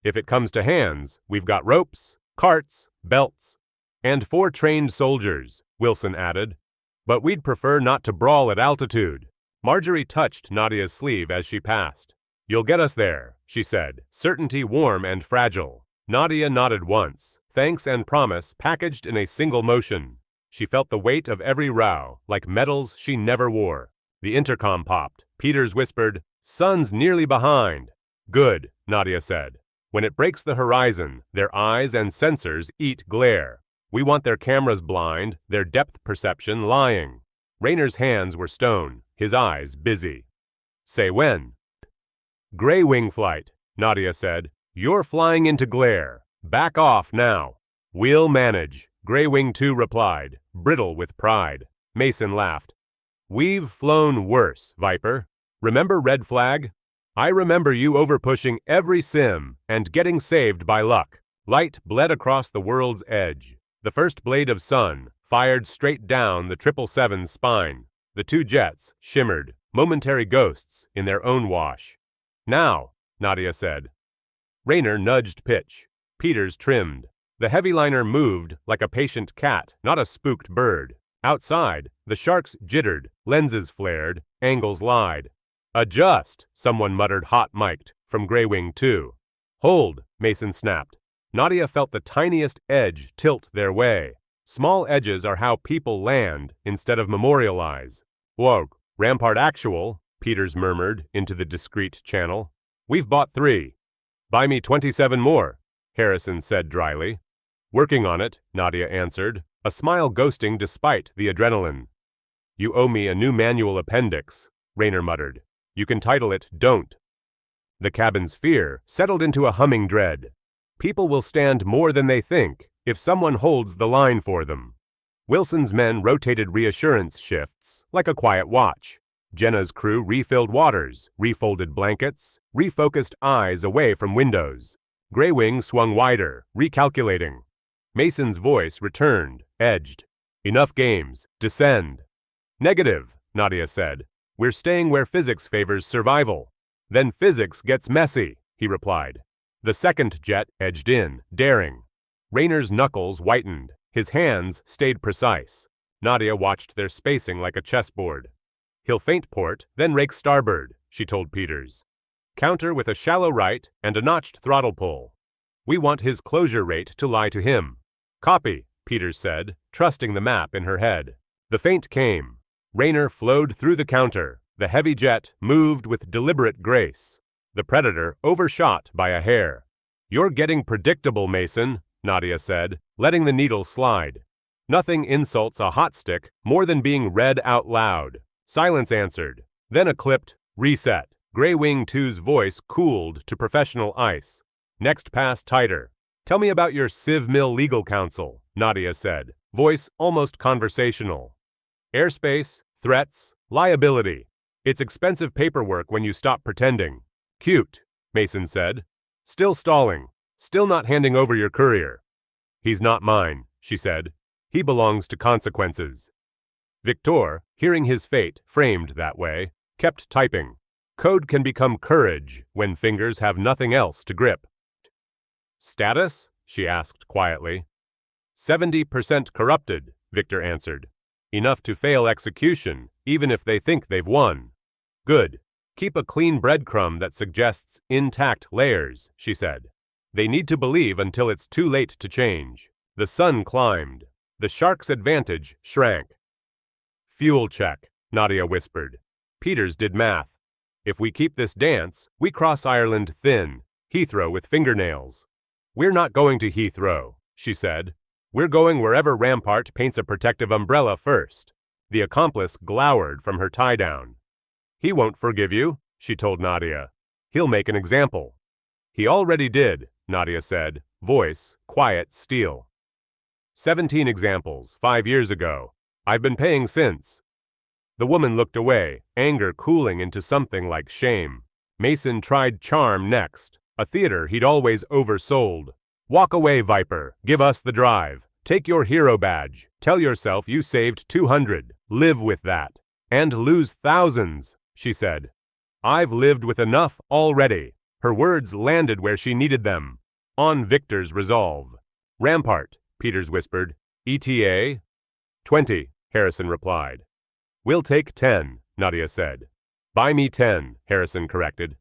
If it comes to hands, we've got ropes, carts, belts, and 4 trained soldiers, Wilson added. But we'd prefer not to brawl at altitude. Marjorie touched Nadia's sleeve as she passed. You'll get us there, she said, certainty warm and fragile. Nadia nodded once, thanks and promise packaged in a single motion. She felt the weight of every row, like medals she never wore. The intercom popped. Peters whispered, "Sun's nearly behind." "Good," Nadia said. "When it breaks the horizon, their eyes and sensors eat glare. We want their cameras blind, their depth perception lying." Rayner's hands were stone, his eyes busy. "Say when." "Gray wing flight," Nadia said. "You're flying into glare. Back off now." "We'll manage," Gray Wing 2 replied, brittle with pride. Mason laughed. "We've flown worse, Viper. Remember Red Flag? I remember you overpushing every sim and getting saved by luck." Light bled across the world's edge. The first blade of sun fired straight down the 777's spine. The two jets shimmered, momentary ghosts in their own wash. "Now," Nadia said. Rayner nudged pitch. Peters trimmed. The heavyliner moved like a patient cat, not a spooked bird. Outside, the sharks jittered, lenses flared, angles lied. "Adjust," someone muttered hot-mic'd from Gray Wing 2. "Hold," Mason snapped. Nadia felt the tiniest edge tilt their way. Small edges are how people land instead of memorialize. "Whoa, Rampart Actual," Peters murmured into the discreet channel. "We've bought 3. "Buy me 27 more," Harrison said dryly. "Working on it," Nadia answered, a smile ghosting despite the adrenaline. "You owe me a new manual appendix," Rayner muttered. "You can title it Don't." The cabin's fear settled into a humming dread. People will stand more than they think if someone holds the line for them. Wilson's men rotated reassurance shifts like a quiet watch. Jenna's crew refilled waters, refolded blankets, refocused eyes away from windows. Gray Wing swung wider, recalculating. Mason's voice returned, edged. "Enough games. Descend." "Negative," Nadia said. "We're staying where physics favors survival." "Then physics gets messy," he replied. The second jet edged in, daring. Rayner's knuckles whitened. His hands stayed precise. Nadia watched their spacing like a chessboard. "He'll feint port, then rake starboard," she told Peters. "Counter with a shallow right and a notched throttle pull. We want his closure rate to lie to him." "Copy," Peters said, trusting the map in her head. The feint came. Rayner flowed through the counter. The heavy jet moved with deliberate grace. The Predator overshot by a hair. "You're getting predictable, Mason," Nadia said, letting the needle slide. Nothing insults a hot stick more than being read out loud. Silence answered. Then a clipped reset. Gray Wing 2's voice cooled to professional ice. "Next pass tighter." "Tell me about your Civ Mill legal counsel," Nadia said, voice almost conversational. "Airspace, threats, liability. It's expensive paperwork when you stop pretending." "Cute," Mason said. "Still stalling. Still not handing over your courier." "He's not mine," she said. "He belongs to consequences." Victor, hearing his fate framed that way, kept typing. Code can become courage when fingers have nothing else to grip. "Status?" she asked quietly. 70% corrupted, Victor answered. "Enough to fail execution, even if they think they've won." "Good. Keep a clean breadcrumb that suggests intact layers," she said. "They need to believe until it's too late to change." The sun climbed. The shark's advantage shrank. "Fuel check," Nadia whispered. Peters did math. "If we keep this dance, we cross Ireland thin, Heathrow with fingernails." "We're not going to Heathrow," she said. "We're going wherever Rampart paints a protective umbrella first." The accomplice glowered from her tie-down. "He won't forgive you," she told Nadia. "He'll make an example." "He already did," Nadia said, voice quiet steel. 17 examples, 5 years ago. I've been paying since." The woman looked away, anger cooling into something like shame. Mason tried charm next, a theater he'd always oversold. "Walk away, Viper. Give us the drive. Take your hero badge. Tell yourself you saved 200. Live with that. And lose thousands," she said. "I've lived with enough already." Her words landed where she needed them. On Victor's resolve. "Rampart," Peters whispered. "ETA?" 20, Harrison replied. "We'll take 10, Nadia said. "Buy me 10, Harrison corrected.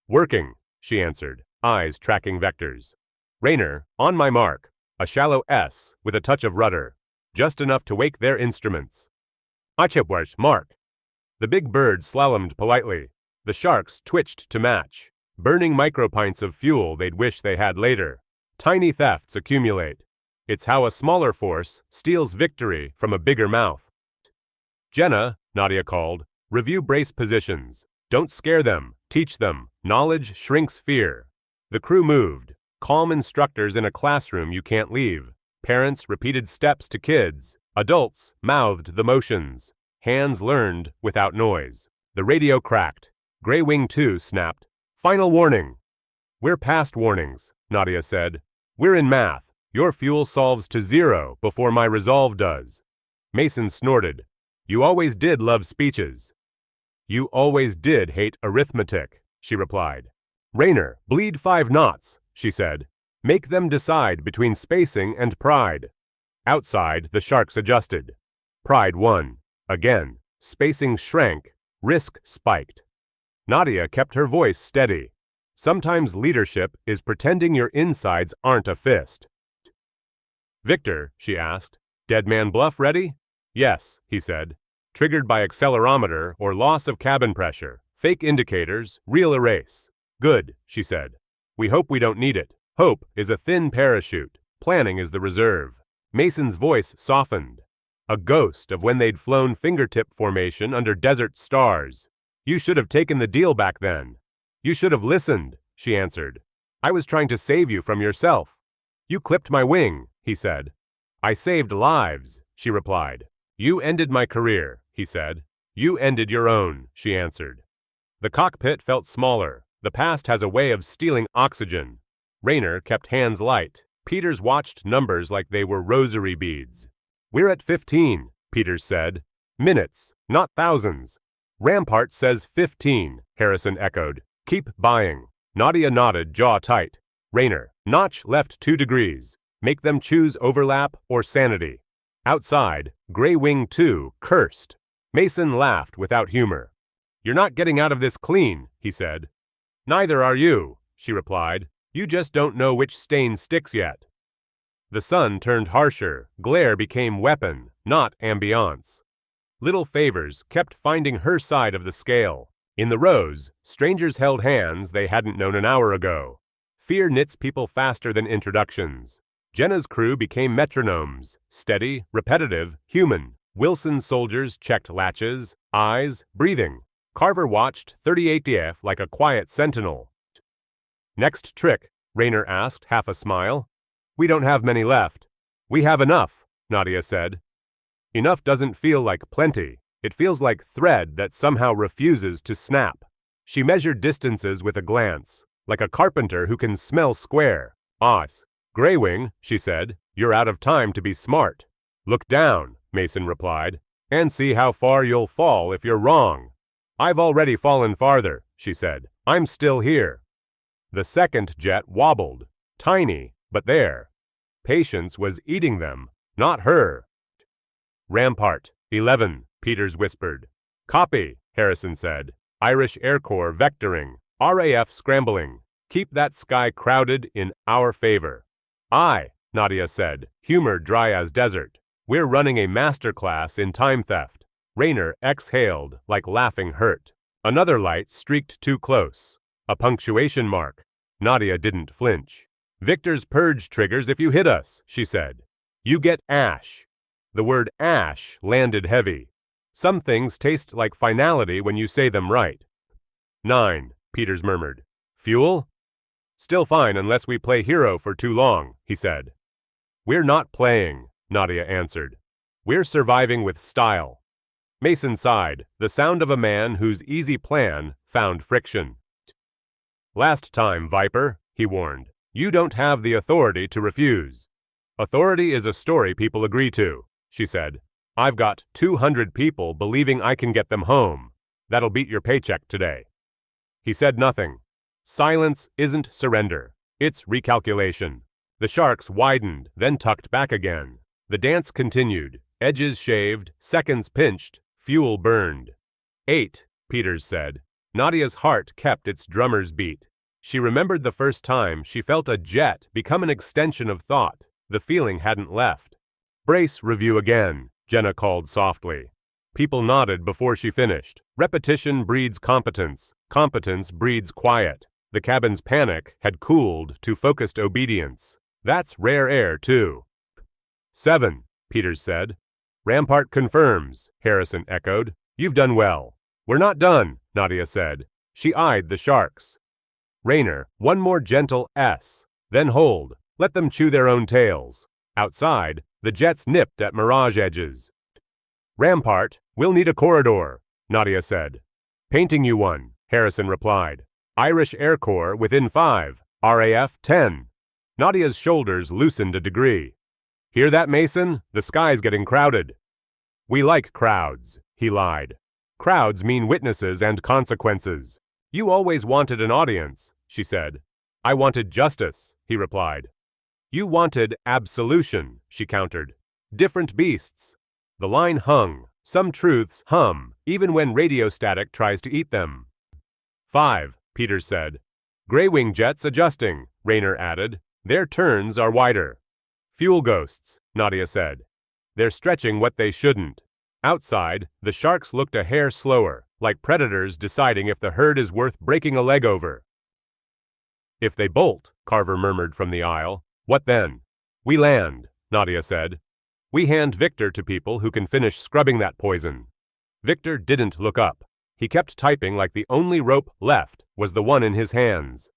"Working," she answered, eyes tracking vectors. "Rayner, on my mark." A shallow S with a touch of rudder. just enough to wake their instruments. Achepwash, Mark. The big bird slalomed politely. The sharks twitched to match, burning micropints of fuel they'd wish they had later. Tiny thefts accumulate. It's how a smaller force steals victory from a bigger mouth. Jenna, Nadia called, review brace positions. Don't scare them, teach them. Knowledge shrinks fear. The crew moved. Calm instructors in a classroom you can't leave. Parents repeated steps to kids. Adults mouthed the motions. Hands learned without noise. The radio cracked. Grey Wing 2 snapped. Final warning. We're past warnings, Nadia said. We're in math. Your fuel solves to 0 before my resolve does. Mason snorted. You always did love speeches. You always did hate arithmetic, she replied. Raynor, bleed 5 knots, she said. Make them decide between spacing and pride. Outside, the sharks adjusted. Pride won. Again, spacing shrank, risk spiked. Nadia kept her voice steady. Sometimes leadership is pretending your insides aren't a fist. Victor, she asked, Dead Man Bluff ready? Yes, he said. Triggered by accelerometer or loss of cabin pressure. Fake indicators, real erase. Good, she said. We hope we don't need it. Hope is a thin parachute. Planning is the reserve. Mason's voice softened. A ghost of when they'd flown fingertip formation under desert stars. You should have taken the deal back then. You should have listened, she answered. I was trying to save you from yourself. You clipped my wing, he said. I saved lives, she replied. You ended my career, he said. You ended your own, she answered. The cockpit felt smaller. The past has a way of stealing oxygen. Raynor kept hands light. Peters watched numbers like they were rosary beads. We're at 15, Peters said. Minutes, not thousands. Rampart says 15, Harrison echoed. Keep buying. Nadia nodded, jaw tight. Raynor, notch left 2 degrees. Make them choose overlap or sanity. Outside, Grey Wing 2 cursed. Mason laughed without humor. You're not getting out of this clean, he said. Neither are you, she replied. You just don't know which stain sticks yet. The sun turned harsher. Glare became weapon, not ambiance. Little favors kept finding her side of the scale. In the rows, strangers held hands they hadn't known an hour ago. Fear knits people faster than introductions. Jenna's crew became metronomes, steady, repetitive, human. Wilson's soldiers checked latches, eyes, breathing. Carver watched 38DF like a quiet sentinel. Next trick, Raynor asked, half a smile. We don't have many left. We have enough, Nadia said. Enough doesn't feel like plenty. It feels like thread that somehow refuses to snap. She measured distances with a glance, like a carpenter who can smell square. Os. Grey Wing, she said, you're out of time to be smart. Look down, Mason replied, and see how far you'll fall if you're wrong. I've already fallen farther, she said. I'm still here. The second jet wobbled. Tiny, but there. Patience was eating them, not her. Rampart, 11, Peters whispered. Copy, Harrison said. Irish Air Corps vectoring. RAF scrambling. Keep that sky crowded in our favor. Aye, Nadia said, humor dry as desert. We're running a masterclass in time theft. Raynor exhaled, like laughing hurt. Another light streaked too close. A punctuation mark. Nadia didn't flinch. Victor's purge triggers if you hit us, she said. You get ash. The word ash landed heavy. Some things taste like finality when you say them right. 9, Peters murmured. Fuel? Still fine unless we play hero for too long, he said. We're not playing, Nadia answered. We're surviving with style. Mason sighed, the sound of a man whose easy plan found friction. Last time, Viper, he warned. You don't have the authority to refuse. Authority is a story people agree to, she said. I've got 200 people believing I can get them home. That'll beat your paycheck today. He said nothing. Silence isn't surrender. It's recalculation. The sharks widened, then tucked back again. The dance continued. Edges shaved, seconds pinched, fuel burned. 8, Peters said. Nadia's heart kept its drummer's beat. She remembered the first time she felt a jet become an extension of thought. The feeling hadn't left. Brace review again, Jenna called softly. People nodded before she finished. Repetition breeds competence. Competence breeds quiet. The cabin's panic had cooled to focused obedience. That's rare air, too. 7, Peters said. Rampart confirms, Harrison echoed. You've done well. We're not done, Nadia said. She eyed the sharks. Raynor, one more gentle S. Then hold. Let them chew their own tails. Outside, the jets nipped at mirage edges. Rampart, we'll need a corridor, Nadia said. Painting you one, Harrison replied. Irish Air Corps within 5, RAF 10. Nadia's shoulders loosened a degree. Hear that, Mason? The sky's getting crowded. We like crowds, he lied. Crowds mean witnesses and consequences. You always wanted an audience, she said. I wanted justice, he replied. You wanted absolution, she countered. Different beasts. The line hung. Some truths hum, even when radio static tries to eat them. 5, Peters said. Gray-wing jets adjusting, Raynor added. Their turns are wider. Fuel ghosts, Nadia said. They're stretching what they shouldn't. Outside, the sharks looked a hair slower, like predators deciding if the herd is worth breaking a leg over. If they bolt, Carver murmured from the aisle, what then? We land, Nadia said. We hand Victor to people who can finish scrubbing that poison. Victor didn't look up. He kept typing like the only rope left was the one in his hands.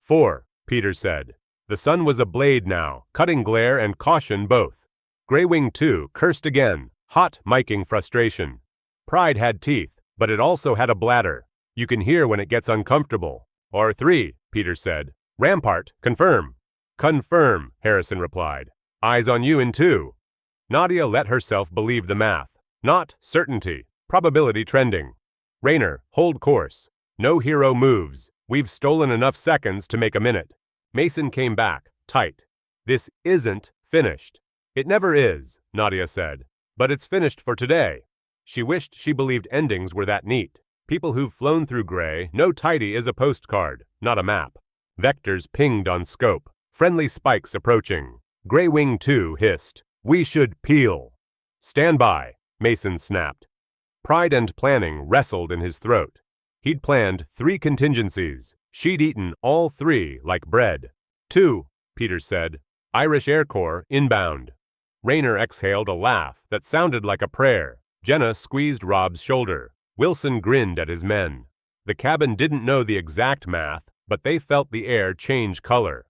4, Peters said. The sun was ablade now, cutting glare and caution both. Gray-wing 2 cursed again, hot miking frustration. Pride had teeth, but it also had a bladder. You can hear when it gets uncomfortable. Or 3, Peters said. Rampart, confirm. Confirm, Harrison replied. Eyes on you in 2. Nadia let herself believe the math. Not certainty. Probability trending. Raynor, hold course. No hero moves. We've stolen enough seconds to make a minute. Mason came back, tight. This isn't finished. It never is, Nadia said. But it's finished for today. She wished she believed endings were that neat. People who've flown through gray know tidy is a postcard, not a map. Vectors pinged on scope. Friendly spikes approaching. Gray-wing 2 hissed. We should peel. Stand by, Mason snapped. Pride and planning wrestled in his throat. He'd planned 3 contingencies. She'd eaten all 3 like bread. 2, Peters said. Irish Air Corps inbound. Raynor exhaled a laugh that sounded like a prayer. Jenna squeezed Rob's shoulder. Wilson grinned at his men. The cabin didn't know the exact math, but they felt the air change color.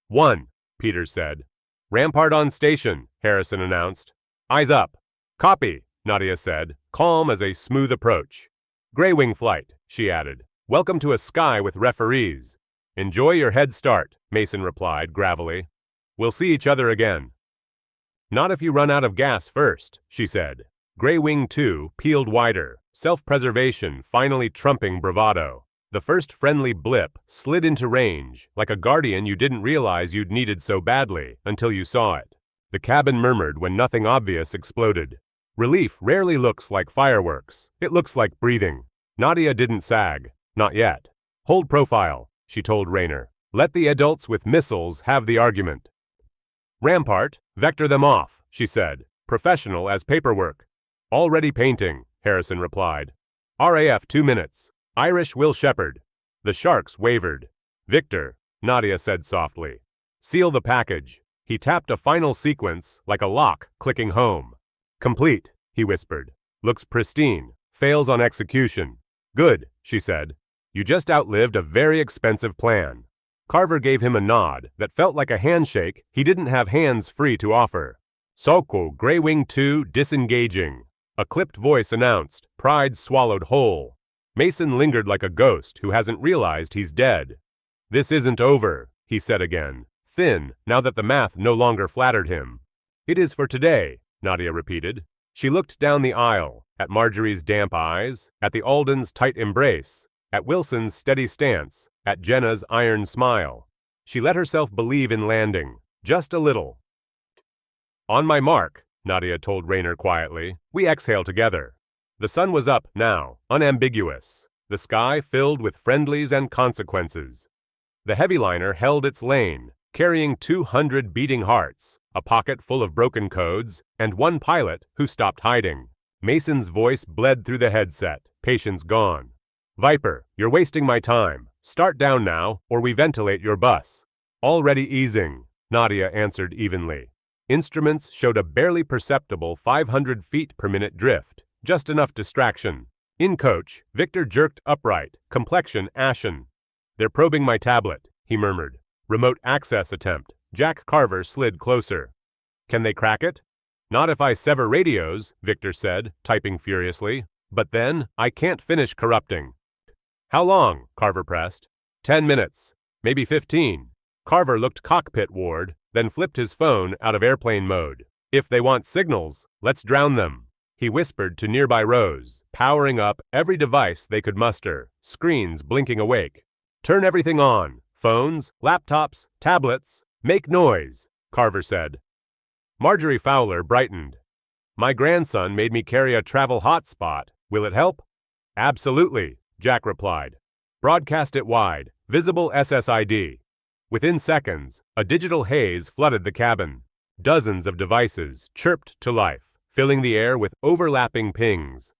1, Peters said. Rampart on station, Harrison announced. Eyes up. Copy, Nadia said, calm as a smooth approach. Gray-wing flight, she added. Welcome to a sky with referees. Enjoy your head start, Mason replied gravelly. We'll see each other again. Not if you run out of gas first, she said. Gray-wing 2 peeled wider, self-preservation finally trumping bravado. The first friendly blip slid into range, like a guardian you didn't realize you'd needed so badly until you saw it. The cabin murmured when nothing obvious exploded. Relief rarely looks like fireworks. It looks like breathing. Nadia didn't sag. Not yet. Hold profile, she told Raynor. Let the adults with missiles have the argument. Rampart, vector them off, she said. Professional as paperwork. Already painting, Harrison replied. RAF 2 minutes. Irish Will Shepherd. The sharks wavered. Victor, Nadia said softly. Seal the package. He tapped a final sequence like a lock clicking home. Complete, he whispered. Looks pristine. Fails on execution. Good, she said. You just outlived a very expensive plan. Carver gave him a nod that felt like a handshake he didn't have hands free to offer. Soko, Gray-wing 2 disengaging. A clipped voice announced, pride swallowed whole. Mason lingered like a ghost who hasn't realized he's dead. This isn't over, he said again, thin now that the math no longer flattered him. It is for today, Nadia repeated. She looked down the aisle, at Marjorie's damp eyes, at the Alden's tight embrace, at Wilson's steady stance, at Jenna's iron smile. She let herself believe in landing, just a little. On my mark, Nadia told Raynor quietly, we exhale together. The sun was up now, unambiguous, the sky filled with friendlies and consequences. The heavy liner held its lane, carrying 200 beating hearts, a pocket full of broken codes, and one pilot who stopped hiding. Mason's voice bled through the headset, patience gone. "Viper, you're wasting my time. Start down now, or we ventilate your bus." "Already easing," Nadia answered evenly. Instruments showed a barely perceptible 500 feet per minute drift, just enough distraction. In coach, Victor jerked upright, complexion ashen. "They're probing my tablet," he murmured. "Remote access attempt." Jack Carver slid closer. "Can they crack it?" "Not if I sever radios," Victor said, typing furiously. "But then, I can't finish corrupting." "How long?" Carver pressed. 10 minutes. Maybe 15. Carver looked cockpit-ward, then flipped his phone out of airplane mode. "If they want signals, let's drown them." He whispered to nearby rows, powering up every device they could muster, screens blinking awake. "Turn everything on. Phones, laptops, tablets. Make noise," Carver said. Marjorie Fowler brightened. "My grandson made me carry a travel hotspot. Will it help?" "Absolutely," Jack replied. "Broadcast it wide. Visible SSID." Within seconds, a digital haze flooded the cabin. Dozens of devices chirped to life, filling the air with overlapping pings.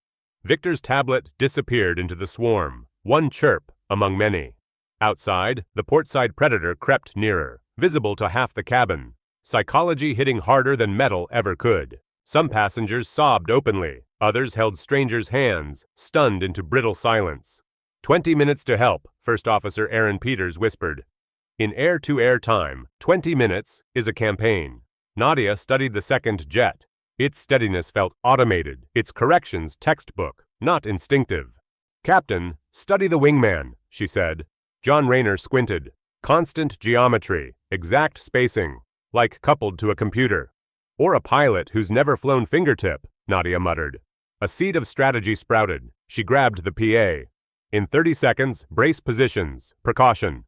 Victor's tablet disappeared into the swarm, one chirp among many. Outside, the portside predator crept nearer, visible to half the cabin, psychology hitting harder than metal ever could. Some passengers sobbed openly, others held strangers' hands, stunned into brittle silence. 20 minutes to help, First Officer Aaron Peters whispered. In air-to-air time, 20 minutes is a campaign. Nadia studied the second jet. Its steadiness felt automated, its corrections textbook, not instinctive. "Captain, study the wingman," she said. John Rayner squinted. "Constant geometry, exact spacing, like coupled to a computer." "Or a pilot who's never flown fingertip," Nadia muttered. A seed of strategy sprouted. She grabbed the PA. "In 30 seconds, brace positions. Precaution."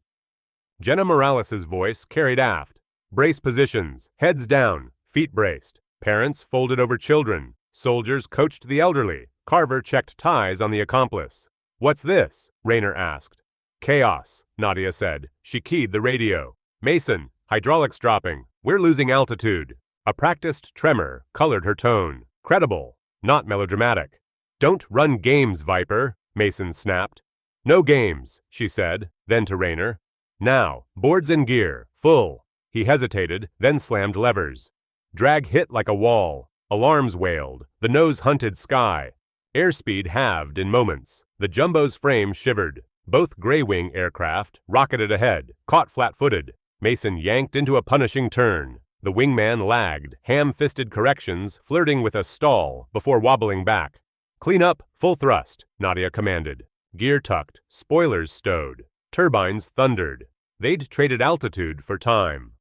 Jenna Morales' voice carried aft. "Brace positions. Heads down. Feet braced. Parents folded over children. Soldiers coached the elderly." Carver checked ties on the accomplice. "What's this?" Rayner asked. "Chaos," Nadia said. She keyed the radio. "Mason, hydraulics dropping. We're losing altitude." A practiced tremor colored her tone. Credible, not melodramatic. "Don't run games, Viper," Mason snapped. "No games," she said, then to Rayner. "Now, boards in gear, full." He hesitated, then slammed levers. Drag hit like a wall. Alarms wailed. The nose hunted sky. Airspeed halved in moments. The jumbo's frame shivered. Both gray-wing aircraft rocketed ahead, caught flat-footed. Mason yanked into a punishing turn. The wingman lagged, ham-fisted corrections flirting with a stall before wobbling back. "Clean up, full thrust," Nadia commanded. Gear tucked, spoilers stowed. Turbines thundered. They'd traded altitude for time.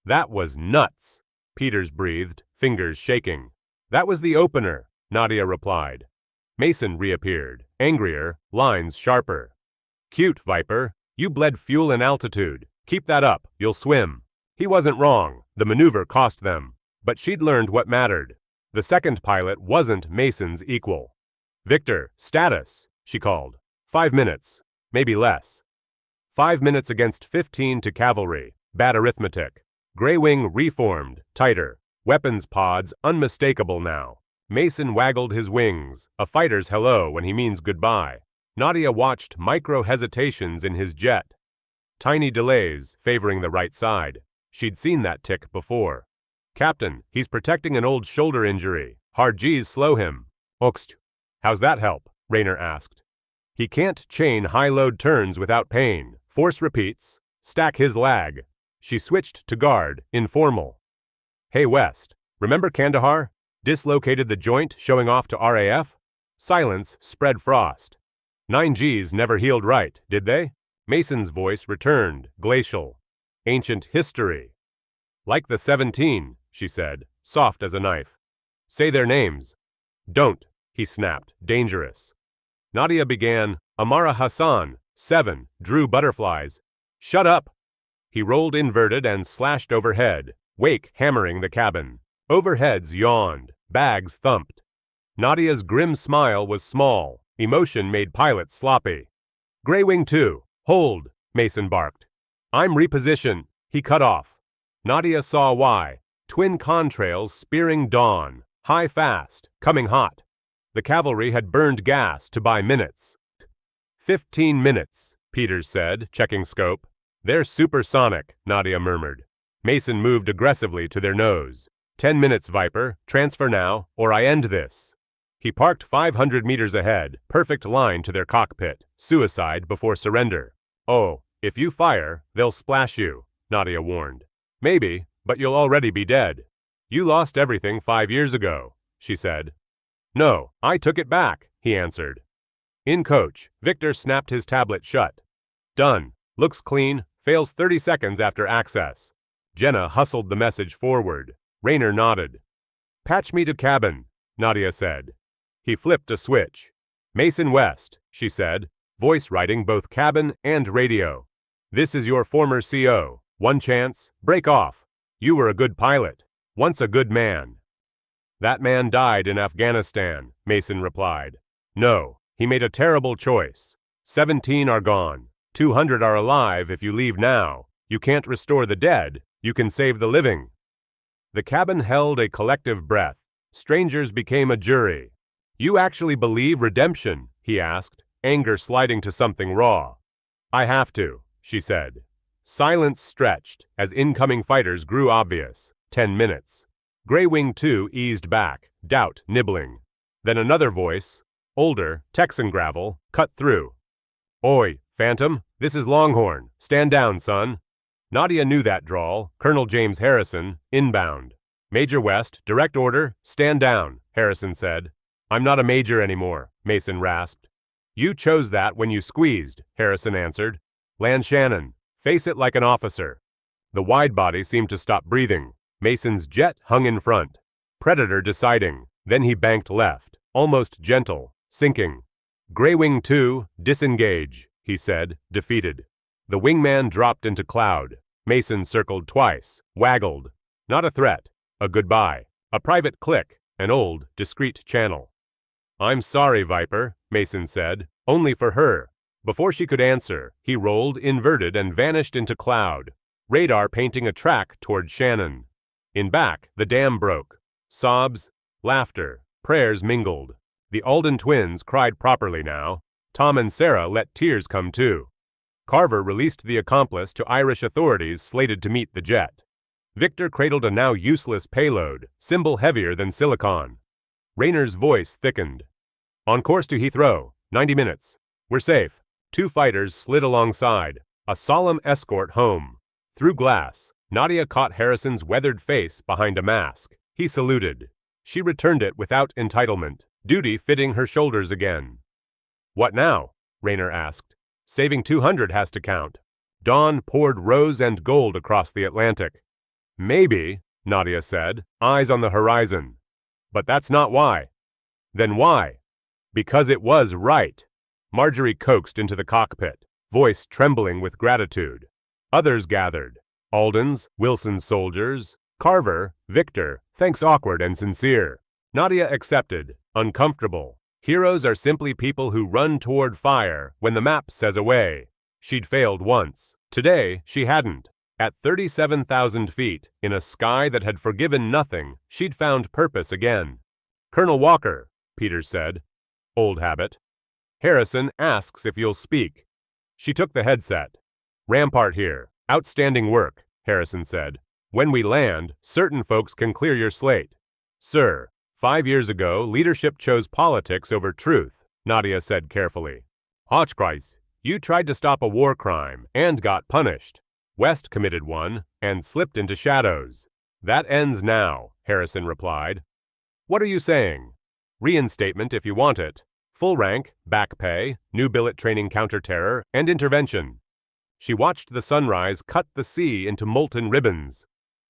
"That was nuts," Peters breathed, fingers shaking. "That was the opener," Nadia replied. Mason reappeared, angrier, lines sharper. "Cute, Viper. You bled fuel and altitude. Keep that up, you'll swim." He wasn't wrong. The maneuver cost them. But she'd learned what mattered. The second pilot wasn't Mason's equal. "Victor, status," she called. 5 minutes. Maybe less. 5 minutes against 15 to cavalry. Bad arithmetic. Gray wing reformed, tighter. Weapons pods unmistakable now. Mason waggled his wings, a fighter's hello when he means goodbye. Nadia watched micro-hesitations in his jet. Tiny delays favoring the right side. She'd seen that tick before. "Captain, he's protecting an old shoulder injury. Hard G's slow him." "Oxt. How's that help?" Rayner asked. "He can't chain high-load turns without pain. Force repeats. Stack his lag." She switched to guard, informal. "Hey West, remember Kandahar? Dislocated the joint showing off to RAF?" Silence spread frost. 9Gs never healed right, did they? Mason's voice returned, glacial. "Ancient history." "Like the 17, she said, soft as a knife. "Say their names." "Don't," he snapped, dangerous. Nadia began, "Amara Hassan, 7, drew butterflies." "Shut up!" He rolled inverted and slashed overhead, wake hammering the cabin. Overheads yawned, bags thumped. Nadia's grim smile was small, emotion made pilots sloppy. "Gray Wing 2, hold," Mason barked. "I'm reposition." He cut off. Nadia saw why. Twin contrails spearing dawn, high fast, coming hot. The cavalry had burned gas to buy minutes. 15 minutes, Peters said, checking scope. They're supersonic, Nadia murmured. Mason moved aggressively to their nose. 10 minutes, Viper. Transfer now, or I end this. He parked 500 meters ahead, perfect line to their cockpit. Suicide before surrender. Oh, if you fire, they'll splash you, Nadia warned. Maybe, but you'll already be dead. You lost everything 5 years ago, she said. No, I took it back, he answered. In coach, Victor snapped his tablet shut. Done. Looks clean, fails 30 seconds after access. Jenna hustled the message forward. Rayner nodded. Patch me to cabin, Nadia said. He flipped a switch. Mason West, she said, voice writing both cabin and radio. This is your former CO. One chance, break off. You were a good pilot. Once a good man. That man died in Afghanistan, Mason replied. No, he made a terrible choice. 17 are gone. 200 are alive if you leave now. You can't restore the dead. You can save the living. The cabin held a collective breath. Strangers became a jury. You actually believe redemption? He asked, anger sliding to something raw. I have to, she said. Silence stretched as incoming fighters grew obvious. 10 minutes. Grey Wing 2 eased back, doubt nibbling. Then another voice, older, Texan gravel, cut through. Oi, Phantom, this is Longhorn. Stand down, son. Nadia knew that drawl. Colonel James Harrison, inbound. Major West, direct order, stand down, Harrison said. I'm not a major anymore, Mason rasped. You chose that when you squeezed, Harrison answered. Land Shannon. Face it like an officer. The wide body seemed to stop breathing. Mason's jet hung in front. Predator deciding. Then he banked left, almost gentle, sinking. Grey Wing 2, disengage, he said, defeated. The wingman dropped into cloud. Mason circled twice, waggled. Not a threat, a goodbye, a private click, an old, discreet channel. I'm sorry, Viper, Mason said, only for her. Before she could answer, he rolled, inverted, and vanished into cloud. Radar painting a track toward Shannon. In back, the dam broke. Sobs, laughter, prayers mingled. The Alden twins cried properly now. Tom and Sarah let tears come too. Carver released the accomplice to Irish authorities slated to meet the jet. Victor cradled a now useless payload, symbol heavier than silicon. Rayner's voice thickened. On course to Heathrow, 90 minutes. We're safe. 2 fighters slid alongside, a solemn escort home. Through glass, Nadia caught Harrison's weathered face behind a mask. He saluted. She returned it without entitlement, duty fitting her shoulders again. What now? Rayner asked. Saving 200 has to count. Dawn poured rose and gold across the Atlantic. Maybe, Nadia said, eyes on the horizon. But that's not why. Then why? Because it was right. Marjorie coaxed into the cockpit, voice trembling with gratitude. Others gathered. Alden's, Wilson's soldiers, Carver, Victor, thanks awkward and sincere. Nadia accepted, uncomfortable. Heroes are simply people who run toward fire when the map says away. She'd failed once. Today, she hadn't. At 37,000 feet, in a sky that had forgiven nothing, she'd found purpose again. Colonel Walker, Peters said. Old habit. Harrison asks if you'll speak. She took the headset. Rampart here. Outstanding work, Harrison said. When we land, certain folks can clear your slate. Sir, 5 years ago, leadership chose politics over truth, Nadia said carefully. Hotchkreis, you tried to stop a war crime and got punished. West committed one and slipped into shadows. That ends now, Harrison replied. What are you saying? Reinstatement if you want it. Full rank, back pay, new billet training counter-terror, and intervention. She watched the sunrise cut the sea into molten ribbons.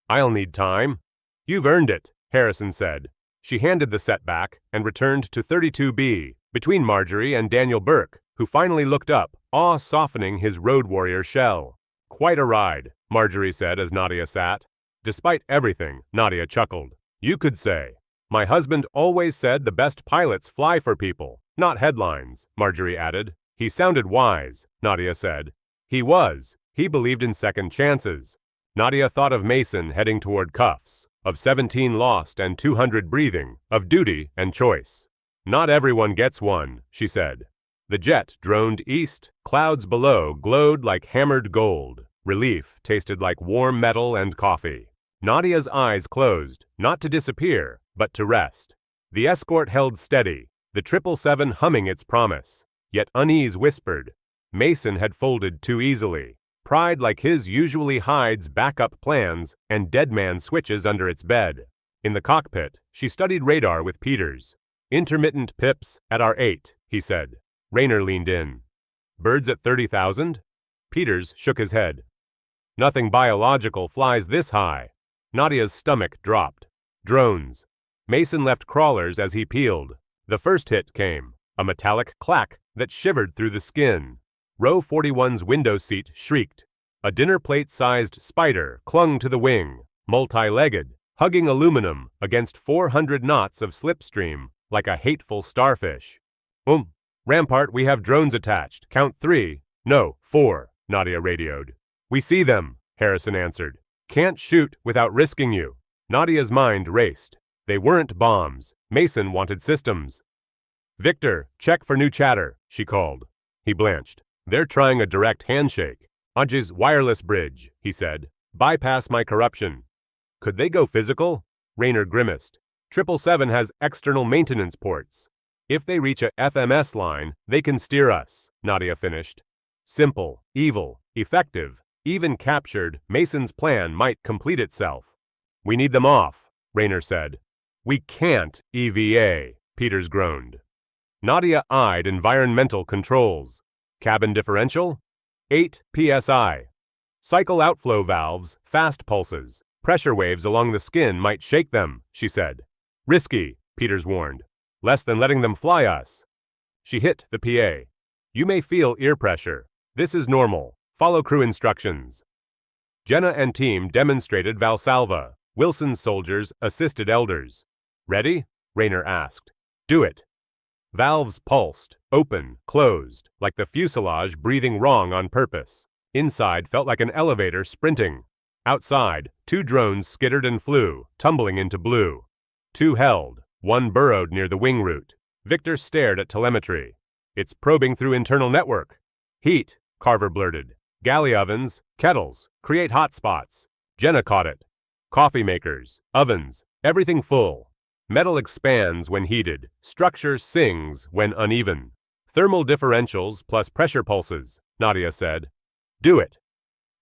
I'll need time. You've earned it, Harrison said. She handed the set back and returned to 32B, between Marjorie and Daniel Burke, who finally looked up, awe softening his road warrior shell. Quite a ride, Marjorie said as Nadia sat. Despite everything, Nadia chuckled. You could say. My husband always said the best pilots fly for people, not headlines, Marjorie added. He sounded wise, Nadia said. He was. He believed in second chances. Nadia thought of Mason heading toward cuffs, of 17 lost and 200 breathing, of duty and choice. Not everyone gets one, she said. The jet droned east, clouds below glowed like hammered gold. Relief tasted like warm metal and coffee. Nadia's eyes closed, not to disappear, but to rest. The escort held steady, the 777 humming its promise. Yet unease whispered. Mason had folded too easily. Pride like his usually hides backup plans and dead man switches under its bed. In the cockpit, she studied radar with Peters. Intermittent pips at our 8, he said. Rayner leaned in. Birds at 30,000? Peters shook his head. Nothing biological flies this high. Nadia's stomach dropped. Drones. Mason left crawlers as he peeled. The first hit came, a metallic clack that shivered through the skin. Row 41's window seat shrieked. A dinner plate-sized spider clung to the wing, multi-legged, hugging aluminum against 400 knots of slipstream like a hateful starfish. Rampart, we have drones attached. Count 3. No, 4, Nadia radioed. We see them, Harrison answered. Can't shoot without risking you. Nadia's mind raced. They weren't bombs. Mason wanted systems. Victor, check for new chatter, she called. He blanched. They're trying a direct handshake. Aj's wireless bridge, he said. Bypass my corruption. Could they go physical? Rayner grimaced. 777 has external maintenance ports. If they reach a FMS line, they can steer us, Nadia finished. Simple, evil, effective, even captured, Mason's plan might complete itself. We need them off, Rayner said. We can't EVA, Peters groaned. Nadia eyed environmental controls. Cabin differential? 8 psi. Cycle outflow valves, fast pulses. Pressure waves along the skin might shake them, she said. Risky, Peters warned. Less than letting them fly us. She hit the PA. You may feel ear pressure. This is normal. Follow crew instructions. Jenna and team demonstrated Valsalva. Wilson's soldiers assisted elders. Ready? Rayner asked. Do it. Valves pulsed, open, closed, like the fuselage breathing wrong on purpose. Inside felt like an elevator sprinting. Outside, 2 drones skittered and flew, tumbling into blue. 2 held. 1 burrowed near the wing root. Victor stared at telemetry. It's probing through internal network. Heat, Carver blurted. Galley ovens, kettles, create hot spots. Jenna caught it. Coffee makers, ovens, everything full. Metal expands when heated. Structure sings when uneven. Thermal differentials plus pressure pulses, Nadia said. Do it.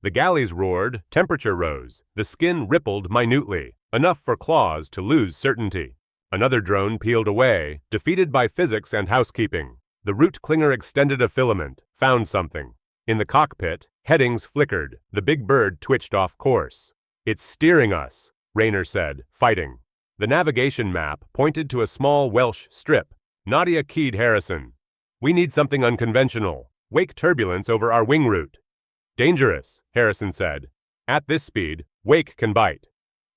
The galleys roared, temperature rose. The skin rippled minutely, enough for claws to lose certainty. Another drone peeled away, defeated by physics and housekeeping. The root clinger extended a filament, found something. In the cockpit, headings flickered. The big bird twitched off course. It's steering us, Rayner said, fighting. The navigation map pointed to a small Welsh strip. Nadia keyed Harrison. We need something unconventional. Wake turbulence over our wing route. Dangerous, Harrison said. At this speed, wake can bite.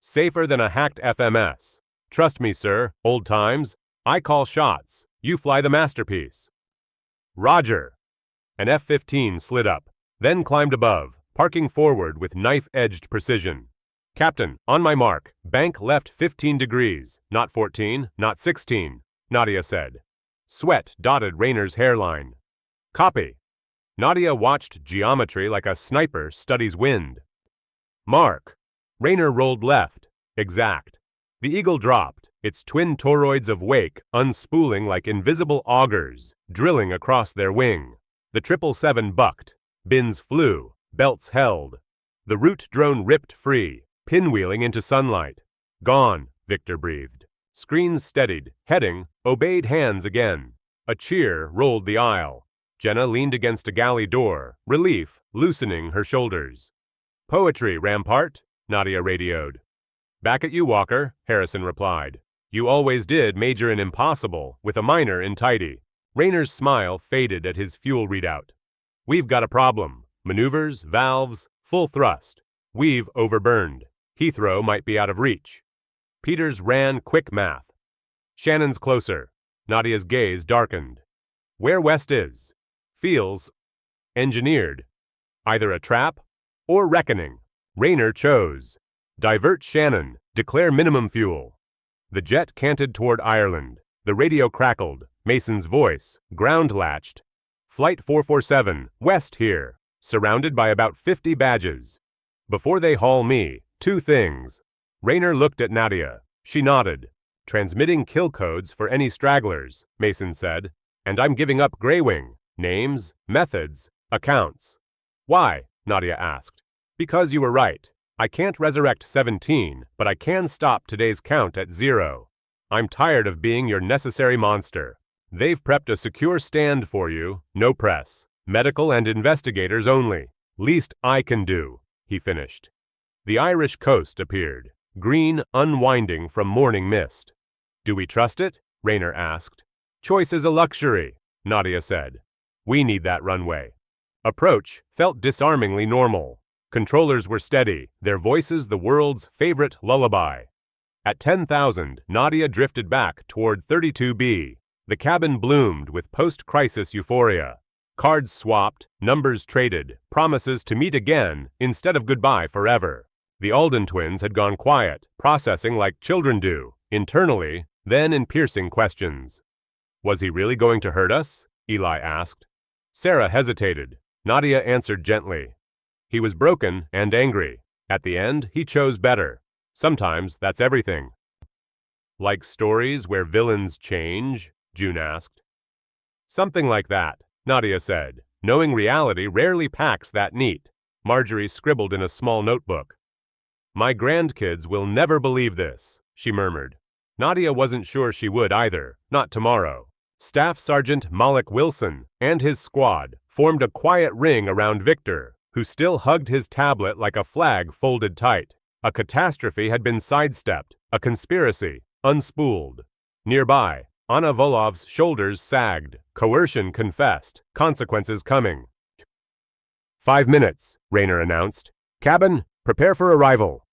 Safer than a hacked FMS. Trust me, sir, old times. I call shots. You fly the masterpiece. Roger. An F-15 slid up, then climbed above, parking forward with knife-edged precision. Captain, on my mark, bank left 15 degrees, not 14, not 16, Nadia said. Sweat dotted Rayner's hairline. Copy. Nadia watched geometry like a sniper studies wind. Mark. Rayner rolled left. Exact. The eagle dropped, its twin toroids of wake unspooling like invisible augers, drilling across their wing. The 777 bucked. Bins flew. Belts held. The root drone ripped free, pinwheeling into sunlight. Gone, Victor breathed. Screens steadied, heading, obeyed hands again. A cheer rolled the aisle. Jenna leaned against a galley door, relief loosening her shoulders. Poetry, Rampart, Nadia radioed. Back at you, Walker, Harrison replied. You always did major in impossible, with a minor in tidy. Rayner's smile faded at his fuel readout. We've got a problem. Maneuvers, valves, full thrust. We've overburned. Heathrow might be out of reach. Peters ran quick math. Shannon's closer. Nadia's gaze darkened. Where west is? Feels engineered. Either a trap or reckoning. Raynor chose. Divert Shannon. Declare minimum fuel. The jet canted toward Ireland. The radio crackled. Mason's voice, ground-latched. Flight 447, west here. Surrounded by about 50 badges. Before they haul me, 2 things. Raynor looked at Nadia. She nodded. Transmitting kill codes for any stragglers, Mason said. And I'm giving up Greywing. Names, methods, accounts. Why? Nadia asked. Because you were right. I can't resurrect 17, but I can stop today's count at 0. I'm tired of being your necessary monster. They've prepped a secure stand for you, no press. Medical and investigators only. Least I can do, he finished. The Irish coast appeared, green unwinding from morning mist. Do we trust it? Raynor asked. Choice is a luxury, Nadia said. We need that runway. Approach felt disarmingly normal. Controllers were steady, their voices the world's favorite lullaby. At 10,000, Nadia drifted back toward 32B. The cabin bloomed with post-crisis euphoria. Cards swapped, numbers traded, promises to meet again instead of goodbye forever. The Alden twins had gone quiet, processing like children do, internally, then in piercing questions. Was he really going to hurt us? Eli asked. Sarah hesitated. Nadia answered gently. He was broken and angry. At the end, he chose better. Sometimes that's everything. Like stories where villains change? June asked. Something like that, Nadia said, knowing reality rarely packs that neat. Marjorie scribbled in a small notebook. My grandkids will never believe this, she murmured. Nadia wasn't sure she would either, not tomorrow. Staff Sergeant Malik Wilson and his squad formed a quiet ring around Victor, who still hugged his tablet like a flag folded tight. A catastrophe had been sidestepped, a conspiracy, unspooled. Nearby, Anna Volov's shoulders sagged. Coercion confessed. Consequences coming. 5 minutes, Raynor announced. Cabin, prepare for arrival.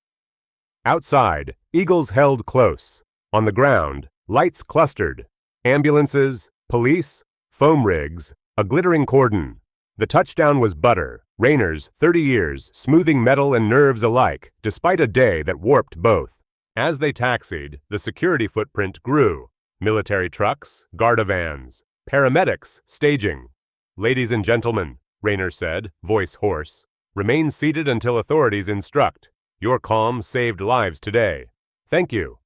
Outside, eagles held close. On the ground, lights clustered. Ambulances, police, foam rigs, a glittering cordon. The touchdown was butter. Raynor's 30 years, smoothing metal and nerves alike, despite a day that warped both. As they taxied, the security footprint grew. Military trucks, Garda-vans, paramedics staging. Ladies and gentlemen, Raynor said, voice hoarse, remain seated until authorities instruct. Your calm saved lives today. Thank you.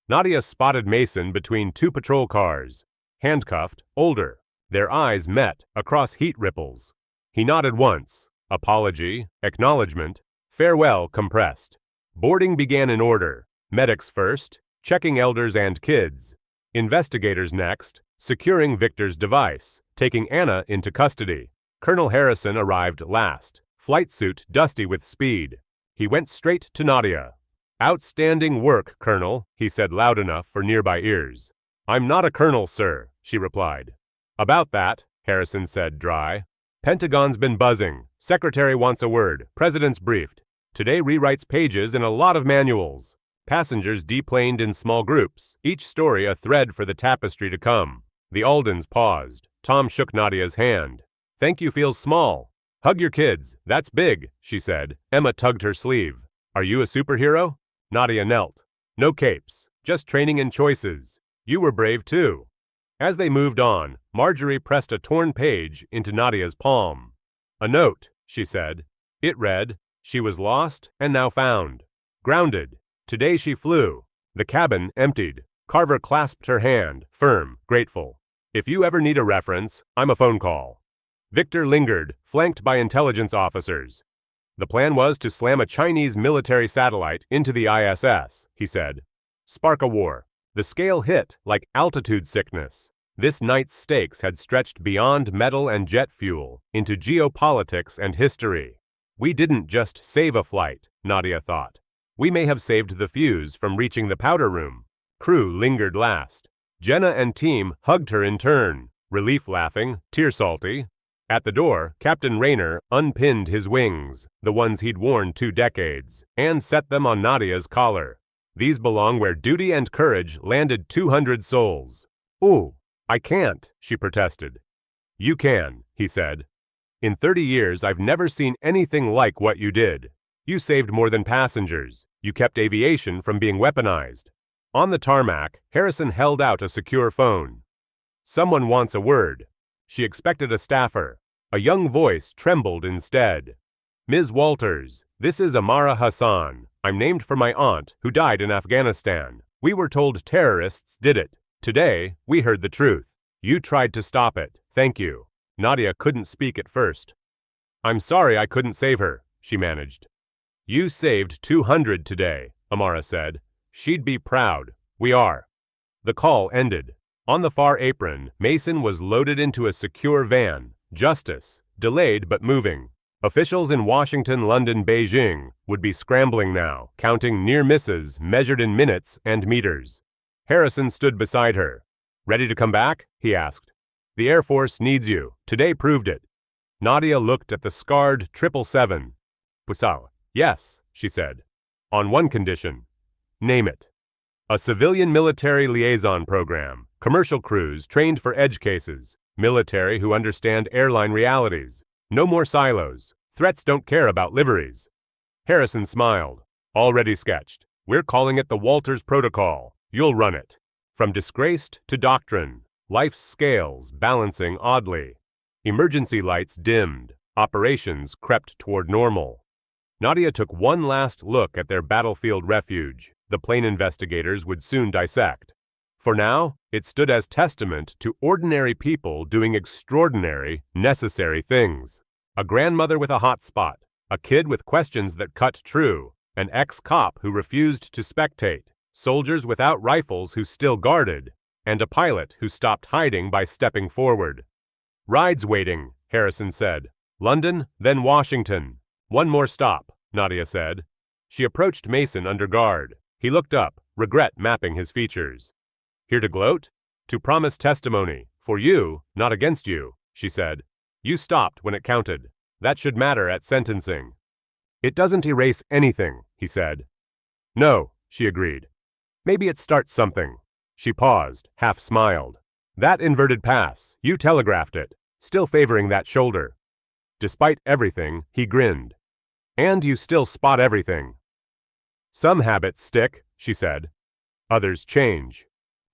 Nadia spotted Mason between 2 patrol cars. Handcuffed, older. Their eyes met across heat ripples. He nodded once. Apology, acknowledgement, farewell compressed. Boarding began in order. Medics first, checking elders and kids. Investigators next, securing Victor's device, taking Anna into custody. Colonel Harrison arrived last, flight suit dusty with speed. He went straight to Nadia. Outstanding work, Colonel, he said loud enough for nearby ears. I'm not a colonel, sir, she replied. About that, Harrison said dry. Pentagon's been buzzing. Secretary wants a word. President's briefed. Today rewrites pages in a lot of manuals. Passengers deplaned in small groups, each story a thread for the tapestry to come. The Aldens paused. Tom shook Nadia's hand. Thank you feels small. Hug your kids. That's big, she said. Emma tugged her sleeve. Are you a superhero? Nadia knelt. No capes, just training and choices. You were brave too. As they moved on, Marjorie pressed a torn page into Nadia's palm. A note, she said. It read, she was lost and now found. Grounded. Today she flew. The cabin emptied. Carver clasped her hand, firm, grateful. If you ever need a reference, I'm a phone call. Victor lingered, flanked by intelligence officers. The plan was to slam a Chinese military satellite into the ISS, he said. Spark a war. The scale hit like altitude sickness. This night's stakes had stretched beyond metal and jet fuel into geopolitics and history. We didn't just save a flight, Nadia thought. We may have saved the fuse from reaching the powder room. Crew lingered last. Jenna and team hugged her in turn, relief laughing, tear salty. At the door, Captain Raynor unpinned his wings, the ones he'd worn 2 decades, and set them on Nadia's collar. These belong where duty and courage landed 200 souls. Ooh, I can't, she protested. You can, he said. In 30 years, I've never seen anything like what you did. You saved more than passengers. You kept aviation from being weaponized. On the tarmac, Harrison held out a secure phone. Someone wants a word. She expected a staffer. A young voice trembled instead. Ms. Walters, this is Amara Hassan. I'm named for my aunt, who died in Afghanistan. We were told terrorists did it. Today, we heard the truth. You tried to stop it. Thank you. Nadia couldn't speak at first. I'm sorry I couldn't save her, she managed. You saved 200 today, Amara said. She'd be proud. We are. The call ended. On the far apron, Mason was loaded into a secure van. Justice, delayed but moving. Officials in Washington, London, Beijing would be scrambling now, counting near misses measured in minutes and meters. Harrison stood beside her. Ready to come back? He asked. The Air Force needs you. Today proved it. Nadia looked at the scarred 777. Pusau. Yes, she said. On one condition. Name it. A civilian military liaison program. Commercial crews trained for edge cases. Military who understand airline realities. No more silos. Threats don't care about liveries. Harrison smiled. Already sketched. We're calling it the Walters Protocol. You'll run it. From disgraced to doctrine. Life's scales balancing oddly. Emergency lights dimmed. Operations crept toward normal. Nadia took one last look at their battlefield refuge. The plane investigators would soon dissect. For now, it stood as testament to ordinary people doing extraordinary, necessary things. A grandmother with a hot spot, a kid with questions that cut true, an ex-cop who refused to spectate, soldiers without rifles who still guarded, and a pilot who stopped hiding by stepping forward. Rides waiting, Harrison said. London, then Washington. One more stop, Nadia said. She approached Mason under guard. He looked up, regret mapping his features. Here to gloat? To promise testimony. For you, not against you, she said. You stopped when it counted. That should matter at sentencing. It doesn't erase anything, he said. No, she agreed. Maybe it starts something. She paused, half smiled. That inverted pass, you telegraphed it, still favoring that shoulder. Despite everything, he grinned. And you still spot everything. Some habits stick, she said. Others change.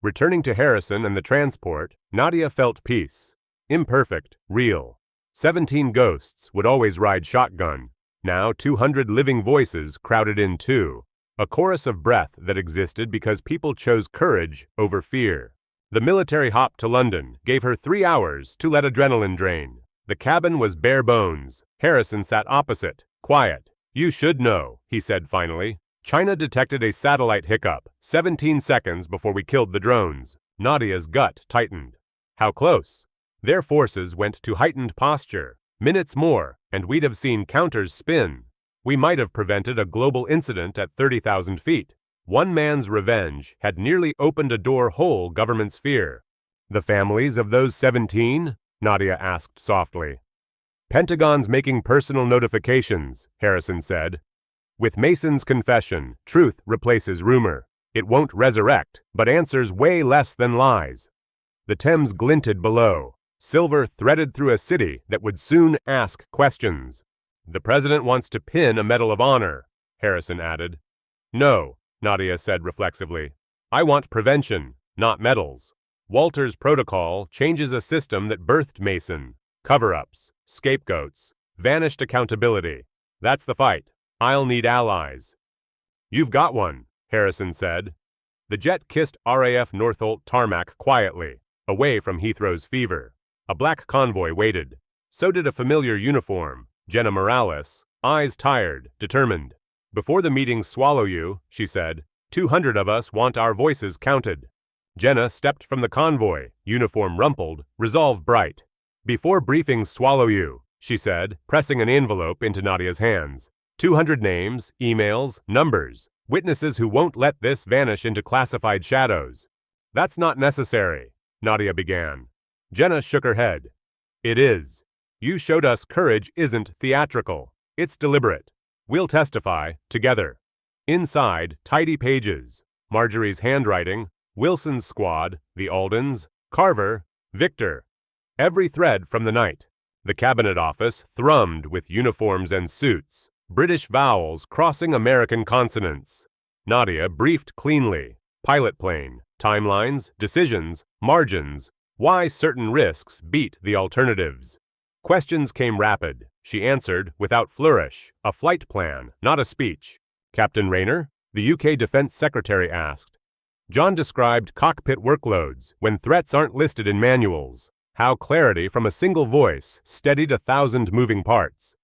Returning to Harrison and the transport, Nadia felt peace. Imperfect, real. 17 ghosts would always ride shotgun. Now 200 living voices crowded in too. A chorus of breath that existed because people chose courage over fear. The military hop to London gave her 3 hours to let adrenaline drain. The cabin was bare bones. Harrison sat opposite, quiet. You should know, he said finally. China detected a satellite hiccup 17 seconds before we killed the drones. Nadia's gut tightened. How close? Their forces went to heightened posture. Minutes more, and we'd have seen counters spin. We might have prevented a global incident at 30,000 feet. One man's revenge had nearly opened a door whole government's fear. The families of those 17? Nadia asked softly. Pentagon's making personal notifications, Harrison said. With Mason's confession, truth replaces rumor. It won't resurrect, but answers way less than lies. The Thames glinted below. Silver threaded through a city that would soon ask questions. The president wants to pin a Medal of Honor, Harrison added. No, Nadia said reflexively. I want prevention, not medals. Walters' protocol changes a system that birthed Mason. Cover-ups, scapegoats, vanished accountability. That's the fight. I'll need allies. You've got one, Harrison said. The jet kissed RAF Northolt tarmac quietly, away from Heathrow's fever. A black convoy waited. So did a familiar uniform, Jenna Morales, eyes tired, determined. Before the meetings swallow you, she said, 200 of us want our voices counted. Jenna stepped from the convoy, uniform rumpled, resolve bright. Before briefings swallow you, she said, pressing an envelope into Nadia's hands. 200 names, emails, numbers, witnesses who won't let this vanish into classified shadows. That's not necessary, Nadia began. Jenna shook her head. It is. You showed us courage isn't theatrical. It's deliberate. We'll testify, together. Inside, tidy pages. Marjorie's handwriting, Wilson's squad, the Aldens, Carver, Victor. Every thread from the night. The cabinet office thrummed with uniforms and suits. British vowels crossing American consonants. Nadia briefed cleanly. Pilot plane, timelines, decisions, margins, why certain risks beat the alternatives. Questions came rapid. She answered without flourish. A flight plan, not a speech. Captain Rayner? The UK Defense Secretary asked. John described cockpit workloads when threats aren't listed in manuals. How clarity from a single voice steadied 1,000 moving parts.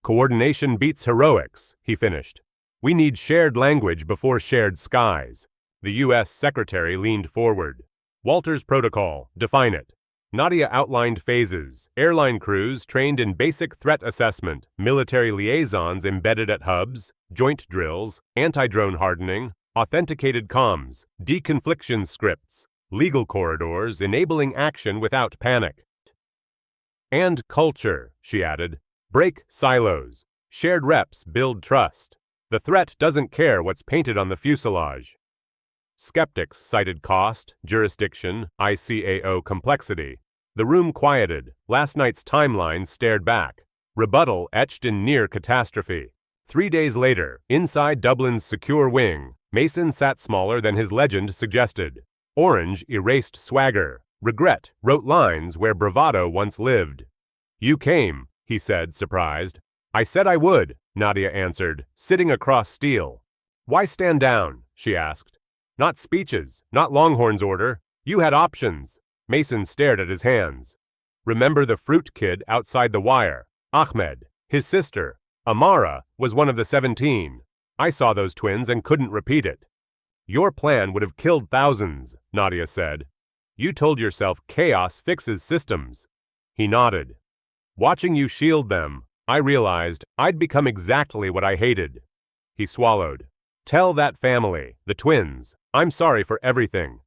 Coordination beats heroics, he finished. We need shared language before shared skies. The U.S. Secretary leaned forward. Walter's protocol, define it. Nadia outlined phases, airline crews trained in basic threat assessment, military liaisons embedded at hubs, joint drills, anti-drone hardening, authenticated comms, deconfliction scripts, legal corridors enabling action without panic. And culture, she added. Break silos. Shared reps build trust. The threat doesn't care what's painted on the fuselage. Skeptics cited cost, jurisdiction, ICAO complexity. The room quieted. Last night's timeline stared back. Rebuttal etched in near catastrophe. 3 days later, inside Dublin's secure wing, Mason sat smaller than his legend suggested. Orange erased swagger. Regret wrote lines where bravado once lived. You came, he said, surprised. I said I would, Nadia answered, sitting across steel. Why stand down? She asked. Not speeches, not Longhorn's order. You had options. Mason stared at his hands. Remember the fruit kid outside the wire? Ahmed, his sister. Amara was one of the 17. I saw those twins and couldn't repeat it. Your plan would have killed thousands, Nadia said. You told yourself chaos fixes systems. He nodded. Watching you shield them, I realized I'd become exactly what I hated. He swallowed. Tell that family, the twins, I'm sorry for everything.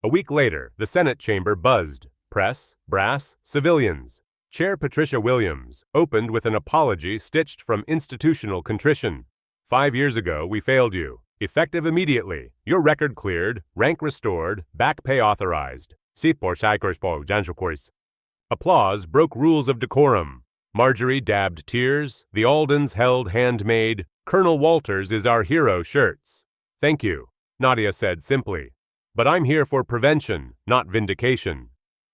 A week later, the Senate chamber buzzed. Press, brass, civilians. Chair Patricia Williams opened with an apology stitched from institutional contrition. 5 years ago, we failed you. Effective immediately. Your record cleared, rank restored, back pay authorized. Applause broke rules of decorum. Marjorie dabbed tears. The Aldens held handmade, Colonel Walters is our hero shirts. Thank you, Nadia said simply. But I'm here for prevention, not vindication.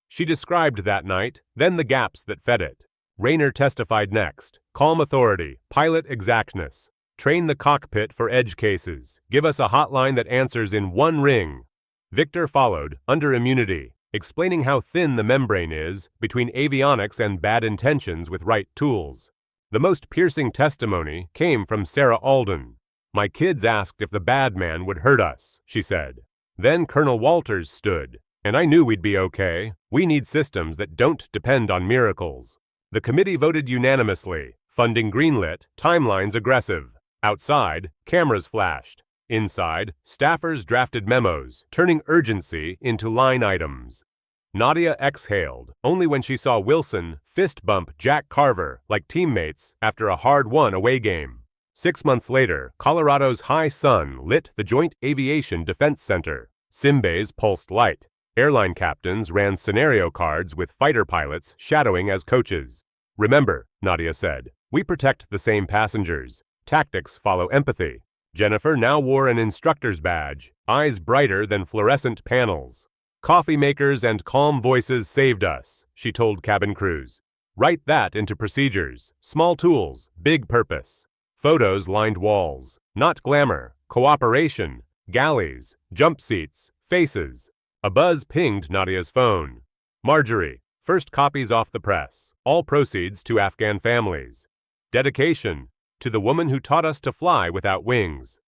She described that night, then the gaps that fed it. Rayner testified next. Calm authority, pilot exactness. Train the cockpit for edge cases. Give us a hotline that answers in one ring. Victor followed, under immunity, explaining how thin the membrane is between avionics and bad intentions with right tools. The most piercing testimony came from Sarah Alden. My kids asked if the bad man would hurt us, she said. Then Colonel Walters stood, and I knew we'd be okay. We need systems that don't depend on miracles. The committee voted unanimously, funding greenlit, timelines aggressive. Outside, cameras flashed. Inside, staffers drafted memos, turning urgency into line items. Nadia exhaled, only when she saw Wilson fist bump Jack Carver like teammates after a hard-won away game. 6 months later, Colorado's high sun lit the Joint Aviation Defense Center. Simbays pulsed light. Airline captains ran scenario cards with fighter pilots shadowing as coaches. Remember, Nadia said, we protect the same passengers. Tactics follow empathy. Jennifer now wore an instructor's badge, eyes brighter than fluorescent panels. Coffee makers and calm voices saved us, she told cabin crews. Write that into procedures. Small tools, big purpose. Photos lined walls. Not glamour, cooperation, galleys, jump seats, faces. A buzz pinged Nadia's phone. Marjorie, first copies off the press. All proceeds to Afghan families. Dedication. To the woman who taught us to fly without wings.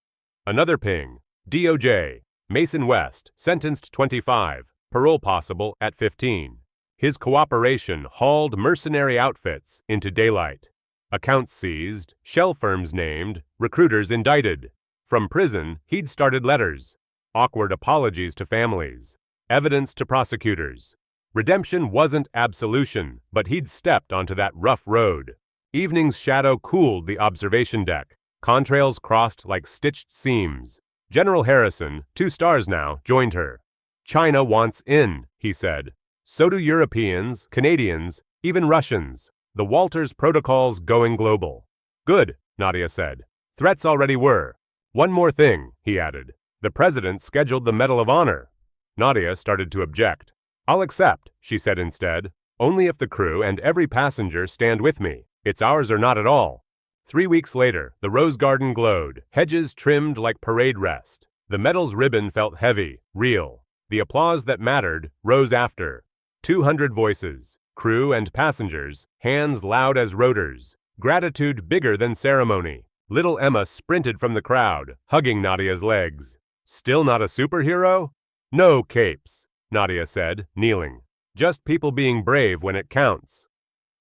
Another ping. DOJ. Mason West, sentenced 25, parole possible at 15. His cooperation hauled mercenary outfits into daylight. Accounts seized, shell firms named, recruiters indicted. From prison, he'd started letters. Awkward apologies to families. Evidence to prosecutors. Redemption wasn't absolution, but he'd stepped onto that rough road. Evening's shadow cooled the observation deck. Contrails crossed like stitched seams. General Harrison, 2 stars now, joined her. China wants in, he said. So do Europeans, Canadians, even Russians. The Walters protocol's going global. Good, Nadia said. Threats already were. One more thing, he added. The president scheduled the Medal of Honor. Nadia started to object. I'll accept, she said instead. Only if the crew and every passenger stand with me. It's ours or not at all. 3 weeks later, the rose garden glowed, hedges trimmed like parade rest. The medal's ribbon felt heavy, real. The applause that mattered rose after. 200 voices, crew and passengers, hands loud as rotors, gratitude bigger than ceremony. Little Emma sprinted from the crowd, hugging Nadia's legs. Still not a superhero? No capes, Nadia said, kneeling. Just people being brave when it counts.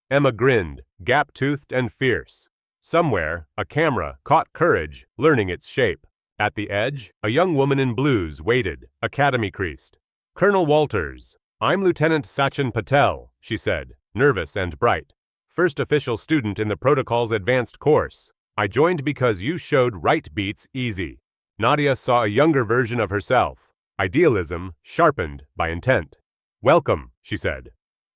Emma grinned, gap-toothed and fierce. Somewhere, a camera caught courage, learning its shape. At the edge, a young woman in blues waited, academy creased. Colonel Walters, I'm Lieutenant Sachin Patel, she said, nervous and bright. First official student in the protocol's advanced course. I joined because you showed right beats easy. Nadia saw a younger version of herself, idealism sharpened by intent. Welcome, she said.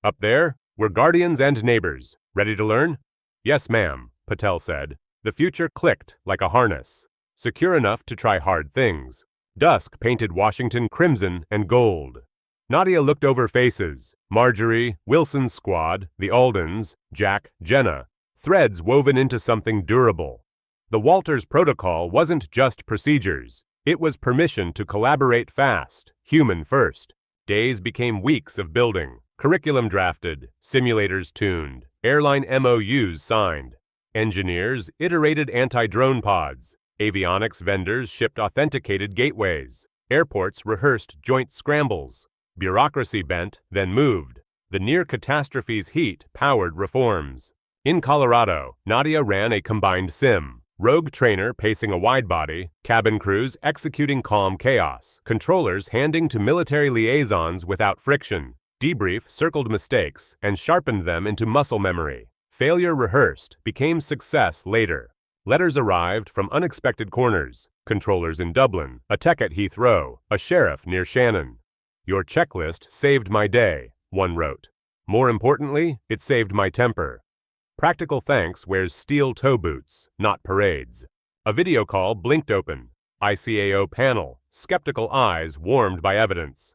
Up there, we're guardians and neighbors. Ready to learn? Yes, ma'am, Patel said. The future clicked like a harness. Secure enough to try hard things. Dusk painted Washington crimson and gold. Nadia looked over faces. Marjorie, Wilson's squad, the Aldens, Jack, Jenna. Threads woven into something durable. The Walters Protocol wasn't just procedures. It was permission to collaborate fast, human first. Days became weeks of building. Curriculum drafted, simulators tuned, airline MOUs signed. Engineers iterated anti-drone pods. Avionics vendors shipped authenticated gateways. Airports rehearsed joint scrambles. Bureaucracy bent, then moved. The near-catastrophe's heat powered reforms. In Colorado, Nadia ran a combined sim. Rogue trainer pacing a widebody, cabin crews executing calm chaos, controllers handing to military liaisons without friction. Debrief circled mistakes and sharpened them into muscle memory. Failure rehearsed became success later. Letters arrived from unexpected corners. Controllers in Dublin, a tech at Heathrow, a sheriff near Shannon. Your checklist saved my day, one wrote. More importantly, it saved my temper. Practical thanks wears steel toe boots, not parades. A video call blinked open. ICAO panel, skeptical eyes warmed by evidence.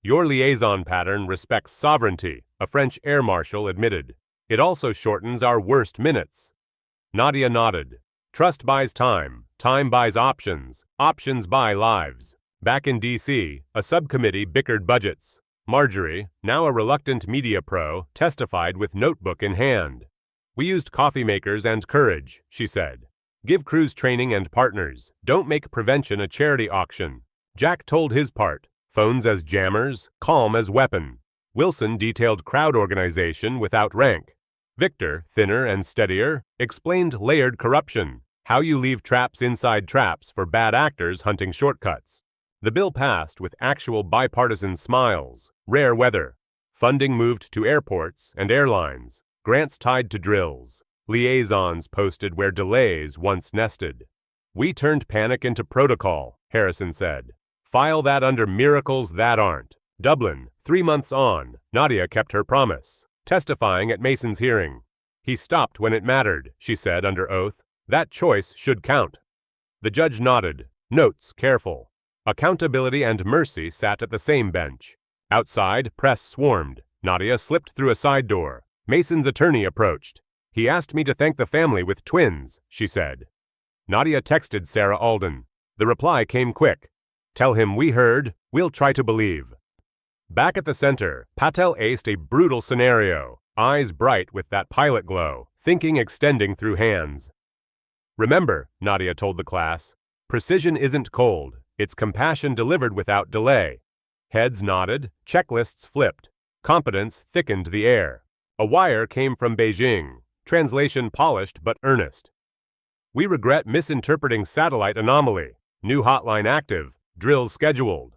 Your liaison pattern respects sovereignty, a French air marshal admitted. It also shortens our worst minutes. Nadia nodded. Trust buys time, time buys options, options buy lives. Back in D.C., a subcommittee bickered budgets. Marjorie, now a reluctant media pro, testified with notebook in hand. We used coffee makers and courage, she said. Give crews training and partners. Don't make prevention a charity auction. Jack told his part. Phones as jammers, calm as weapon. Wilson detailed crowd organization without rank. Victor, thinner and steadier, explained layered corruption, how you leave traps inside traps for bad actors hunting shortcuts. The bill passed with actual bipartisan smiles, rare weather. Funding moved to airports and airlines, grants tied to drills, liaisons posted where delays once nested. We turned panic into protocol, Harrison said. File that under miracles that aren't. Dublin, 3 months on, Nadia kept her promise, testifying at Mason's hearing. He stopped when it mattered, she said under oath. That choice should count. The judge nodded, notes careful. Accountability and mercy sat at the same bench. Outside, press swarmed. Nadia slipped through a side door. Mason's attorney approached. He asked me to thank the family with twins, she said. Nadia texted Sarah Alden. The reply came quick. Tell him we heard, we'll try to believe. Back at the center, Patel aced a brutal scenario, eyes bright with that pilot glow, thinking extending through hands. Remember, Nadia told the class, precision isn't cold, it's compassion delivered without delay. Heads nodded, checklists flipped. Competence thickened the air. A wire came from Beijing, translation polished but earnest. We regret misinterpreting satellite anomaly. New hotline active, drills scheduled.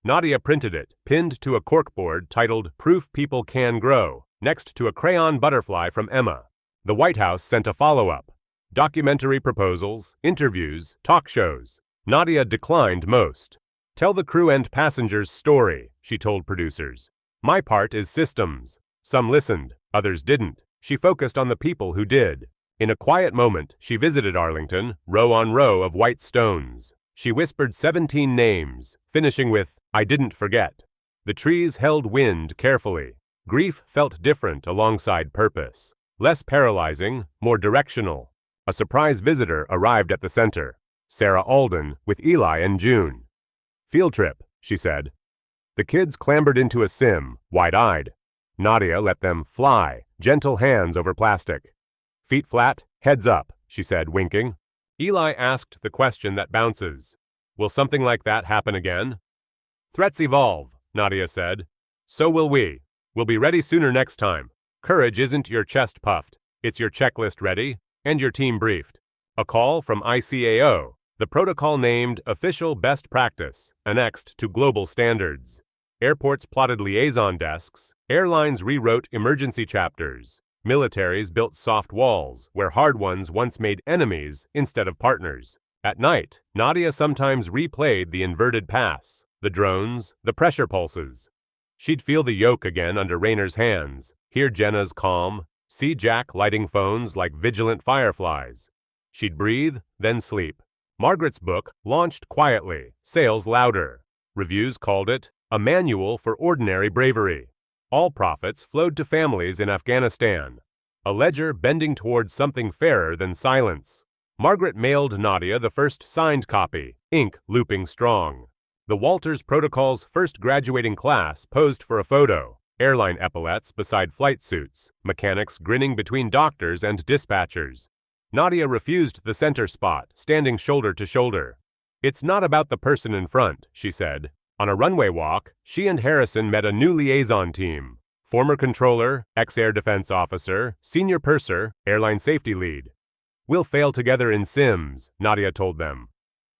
Nadia printed it, pinned to a corkboard titled Proof People Can Grow, next to a crayon butterfly from Emma. The White House sent a follow-up. Documentary proposals, interviews, talk shows. Nadia declined most. Tell the crew and passengers' story, she told producers. My part is systems. Some listened, others didn't. She focused on the people who did. In a quiet moment, she visited Arlington, row on row of white stones. She whispered 17 names, finishing with, "I didn't forget." The trees held wind carefully. Grief felt different alongside purpose. Less paralyzing, more directional. A surprise visitor arrived at the center. Sarah Alden with Eli and June. "Field trip," she said. The kids clambered into a sim, wide-eyed. Nadia let them fly, gentle hands over plastic. "Feet flat, heads up," she said, winking. Eli asked the question that bounces. "Will something like that happen again?" "Threats evolve," Nadia said. "So will we. We'll be ready sooner next time. Courage isn't your chest puffed. It's your checklist ready and your team briefed." A call from ICAO, the protocol named Official Best Practice, annexed to global standards. Airports plotted liaison desks. Airlines rewrote emergency chapters. Militaries built soft walls where hard ones once made enemies instead of partners. At night, Nadia sometimes replayed the inverted pass, the drones, the pressure pulses. She'd feel the yoke again under Rayner's hands, hear Jenna's calm, see Jack lighting phones like vigilant fireflies. She'd breathe, then sleep. Margaret's book launched quietly, sales louder. Reviews called it a manual for ordinary bravery. All profits flowed to families in Afghanistan. A ledger bending towards something fairer than silence. Margaret mailed Nadia the first signed copy, ink looping strong. The Walters Protocol's first graduating class posed for a photo. Airline epaulets beside flight suits, mechanics grinning between doctors and dispatchers. Nadia refused the center spot, standing shoulder to shoulder. "It's not about the person in front," she said. On a runway walk, she and Harrison met a new liaison team. Former controller, ex-air defense officer, senior purser, airline safety lead. "We'll fail together in sims," Nadia told them.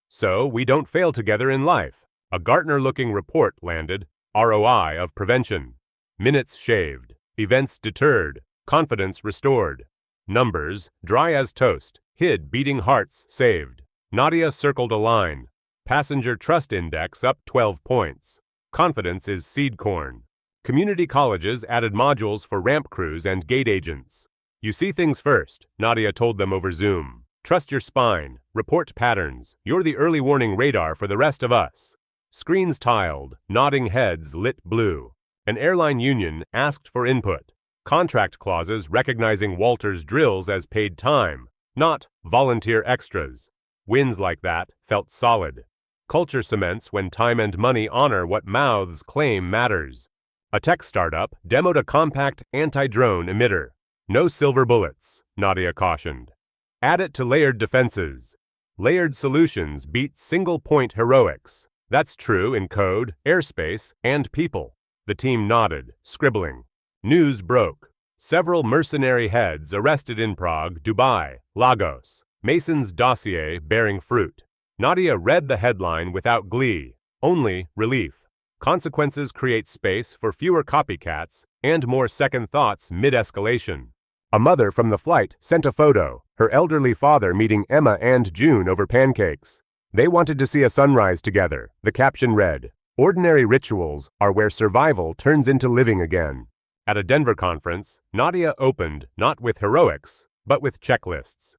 "So we don't fail together in life." A Gartner-looking report landed, ROI of prevention. Minutes shaved, events deterred, confidence restored. Numbers, dry as toast, hid beating hearts saved. Nadia circled a line. Passenger Trust Index up 12 points. Confidence is seed corn. Community colleges added modules for ramp crews and gate agents. "You see things first," Nadia told them over Zoom. "Trust your spine. Report patterns. You're the early warning radar for the rest of us." Screens tiled, nodding heads lit blue. An airline union asked for input. Contract clauses recognizing Walters drills as paid time, not volunteer extras. Wins like that felt solid. Culture cements when time and money honor what mouths claim matters. A tech startup demoed a compact anti-drone emitter. "No silver bullets," Nadia cautioned. "Add it to layered defenses. Layered solutions beat single-point heroics. That's true in code, airspace, and people." The team nodded, scribbling. News broke. Several mercenary heads arrested in Prague, Dubai, Lagos. Mason's dossier bearing fruit. Nadia read the headline without glee, only relief. Consequences create space for fewer copycats and more second thoughts mid-escalation. A mother from the flight sent a photo, her elderly father meeting Emma and June over pancakes. They wanted to see a sunrise together. The caption read, "Ordinary rituals are where survival turns into living again." At a Denver conference, Nadia opened not with heroics, but with checklists.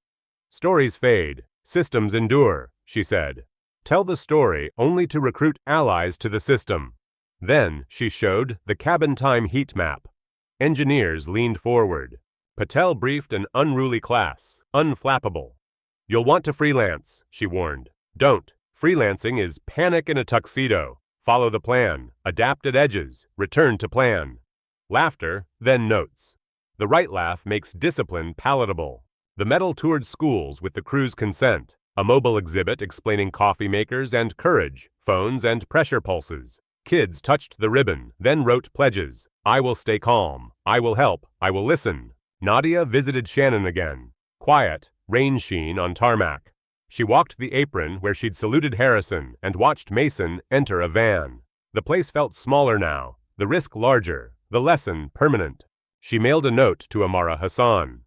"Stories fade, systems endure," she said. "Tell the story only to recruit allies to the system." Then she showed the cabin time heat map. Engineers leaned forward. Patel briefed an unruly class, unflappable. "You'll want to freelance," she warned. "Don't. Freelancing is panic in a tuxedo. Follow the plan, adapt at edges, return to plan." Laughter, then notes. The right laugh makes discipline palatable. The medal toured schools with the crew's consent, a mobile exhibit explaining coffee makers and courage, phones and pressure pulses. Kids touched the ribbon, then wrote pledges. "I will stay calm. I will help. I will listen." Nadia visited Shannon again. Quiet, rain sheen on tarmac. She walked the apron where she'd saluted Harrison and watched Mason enter a van. The place felt smaller now, the risk larger, the lesson permanent. She mailed a note to Amara Hassan.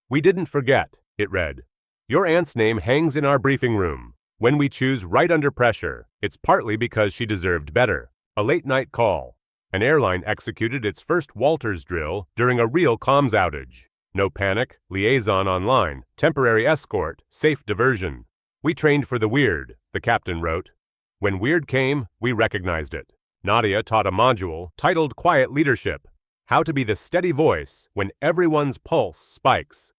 "We didn't forget," it read. "Your aunt's name hangs in our briefing room. When we choose right under pressure, it's partly because she deserved better." A late-night call. An airline executed its first Walters drill during a real comms outage. No panic, liaison online, temporary escort, safe diversion. We trained for the weird, the captain wrote. When weird came, we recognized it. Nadia taught a module titled Quiet Leadership, how to be the steady voice when everyone's pulse spikes.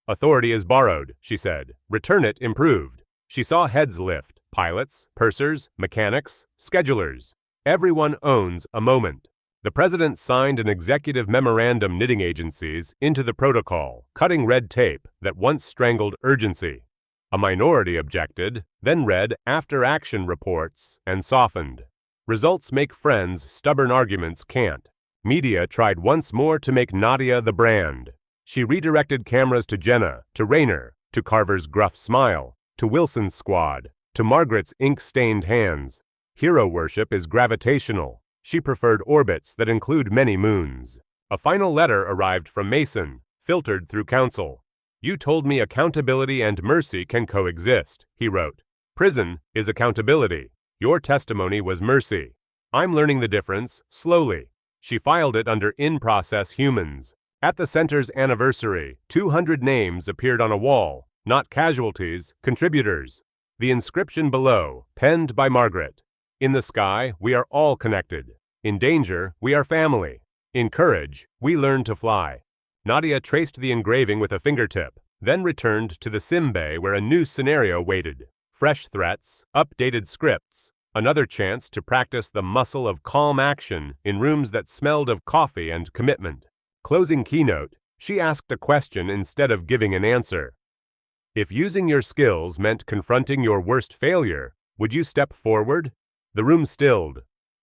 Authority is borrowed, she said. Return it improved. She saw heads lift, pilots, pursers, mechanics, schedulers. Everyone owns a moment. The president signed an executive memorandum knitting agencies into the protocol, cutting red tape that once strangled urgency. A minority objected, then read after-action reports and softened. Results make friends, stubborn arguments can't. Media tried once more to make Nadia the brand. She redirected cameras to Jenna, to Rayner, to Carver's gruff smile, to Wilson's squad, to Margaret's ink-stained hands. Hero worship is gravitational. She preferred orbits that include many moons. A final letter arrived from Mason, filtered through counsel. You told me accountability and mercy can coexist, he wrote. Prison is accountability. Your testimony was mercy. I'm learning the difference, slowly. She filed it under in-process humans. At the center's anniversary, 200 names appeared on a wall, not casualties, contributors. The inscription below, penned by Margaret. In the sky, we are all connected. In danger, we are family. In courage, we learn to fly. Nadia traced the engraving with a fingertip, then returned to the sim bay where a new scenario waited. Fresh threats, updated scripts, another chance to practice the muscle of calm action in rooms that smelled of coffee and commitment. Closing keynote, she asked a question instead of giving an answer. If using your skills meant confronting your worst failure, would you step forward? The room stilled.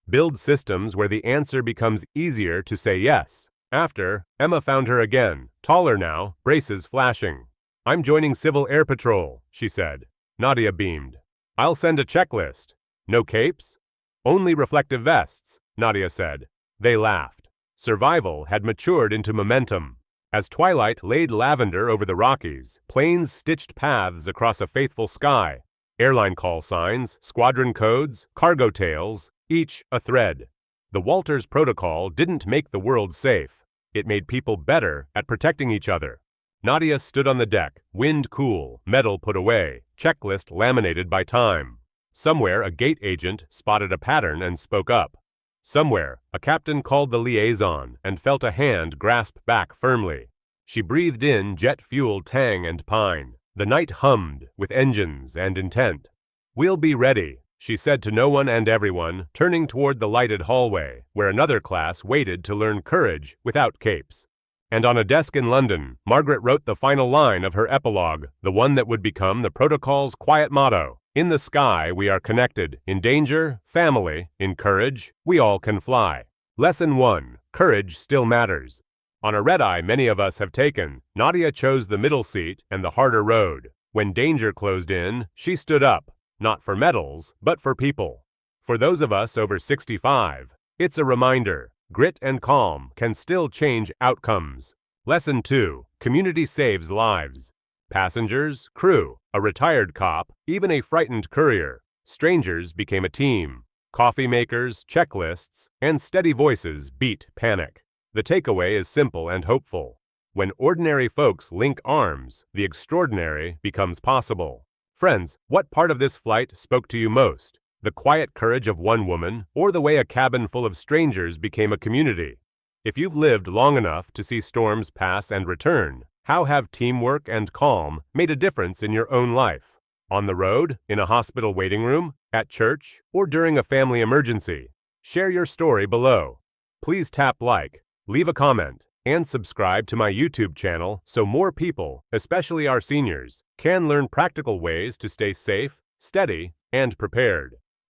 Build systems where the answer becomes easier to say yes. After, Emma found her again, taller now, braces flashing. I'm joining Civil Air Patrol, she said. Nadia beamed. I'll send a checklist. No capes? Only reflective vests, Nadia said. They laughed. Survival had matured into momentum. As twilight laid lavender over the Rockies, planes stitched paths across a faithful sky. Airline call signs, squadron codes, cargo tails, each a thread. The Walters Protocol didn't make the world safe. It made people better at protecting each other. Nadia stood on the deck, wind cool, metal put away, checklist laminated by time. Somewhere a gate agent spotted a pattern and spoke up. Somewhere a captain called the liaison and felt a hand grasp back firmly. She breathed in jet-fueled tang and pine. The night hummed with engines and intent. We'll be ready, she said to no one and everyone, turning toward the lighted hallway, where another class waited to learn courage without capes. And on a desk in London, Margaret wrote the final line of her epilogue, the one that would become the protocol's quiet motto. In the sky, we are connected. In danger, family. In courage, we all can fly. Lesson 1. Courage still matters. On a red-eye many of us have taken, Nadia chose the middle seat and the harder road. When danger closed in, she stood up, not for medals, but for people. For those of us over 65, it's a reminder, grit and calm can still change outcomes. Lesson 2. Community saves lives. Passengers, crew, a retired cop, even a frightened courier. Strangers became a team. Coffee makers, checklists, and steady voices beat panic. The takeaway is simple and hopeful. When ordinary folks link arms, the extraordinary becomes possible. Friends, what part of this flight spoke to you most? The quiet courage of one woman, or the way a cabin full of strangers became a community? If you've lived long enough to see storms pass and return, how have teamwork and calm made a difference in your own life? On the road, in a hospital waiting room, at church, or during a family emergency? Share your story below. Please tap like, leave a comment, and subscribe to my YouTube channel so more people, especially our seniors, can learn practical ways to stay safe, steady, and prepared.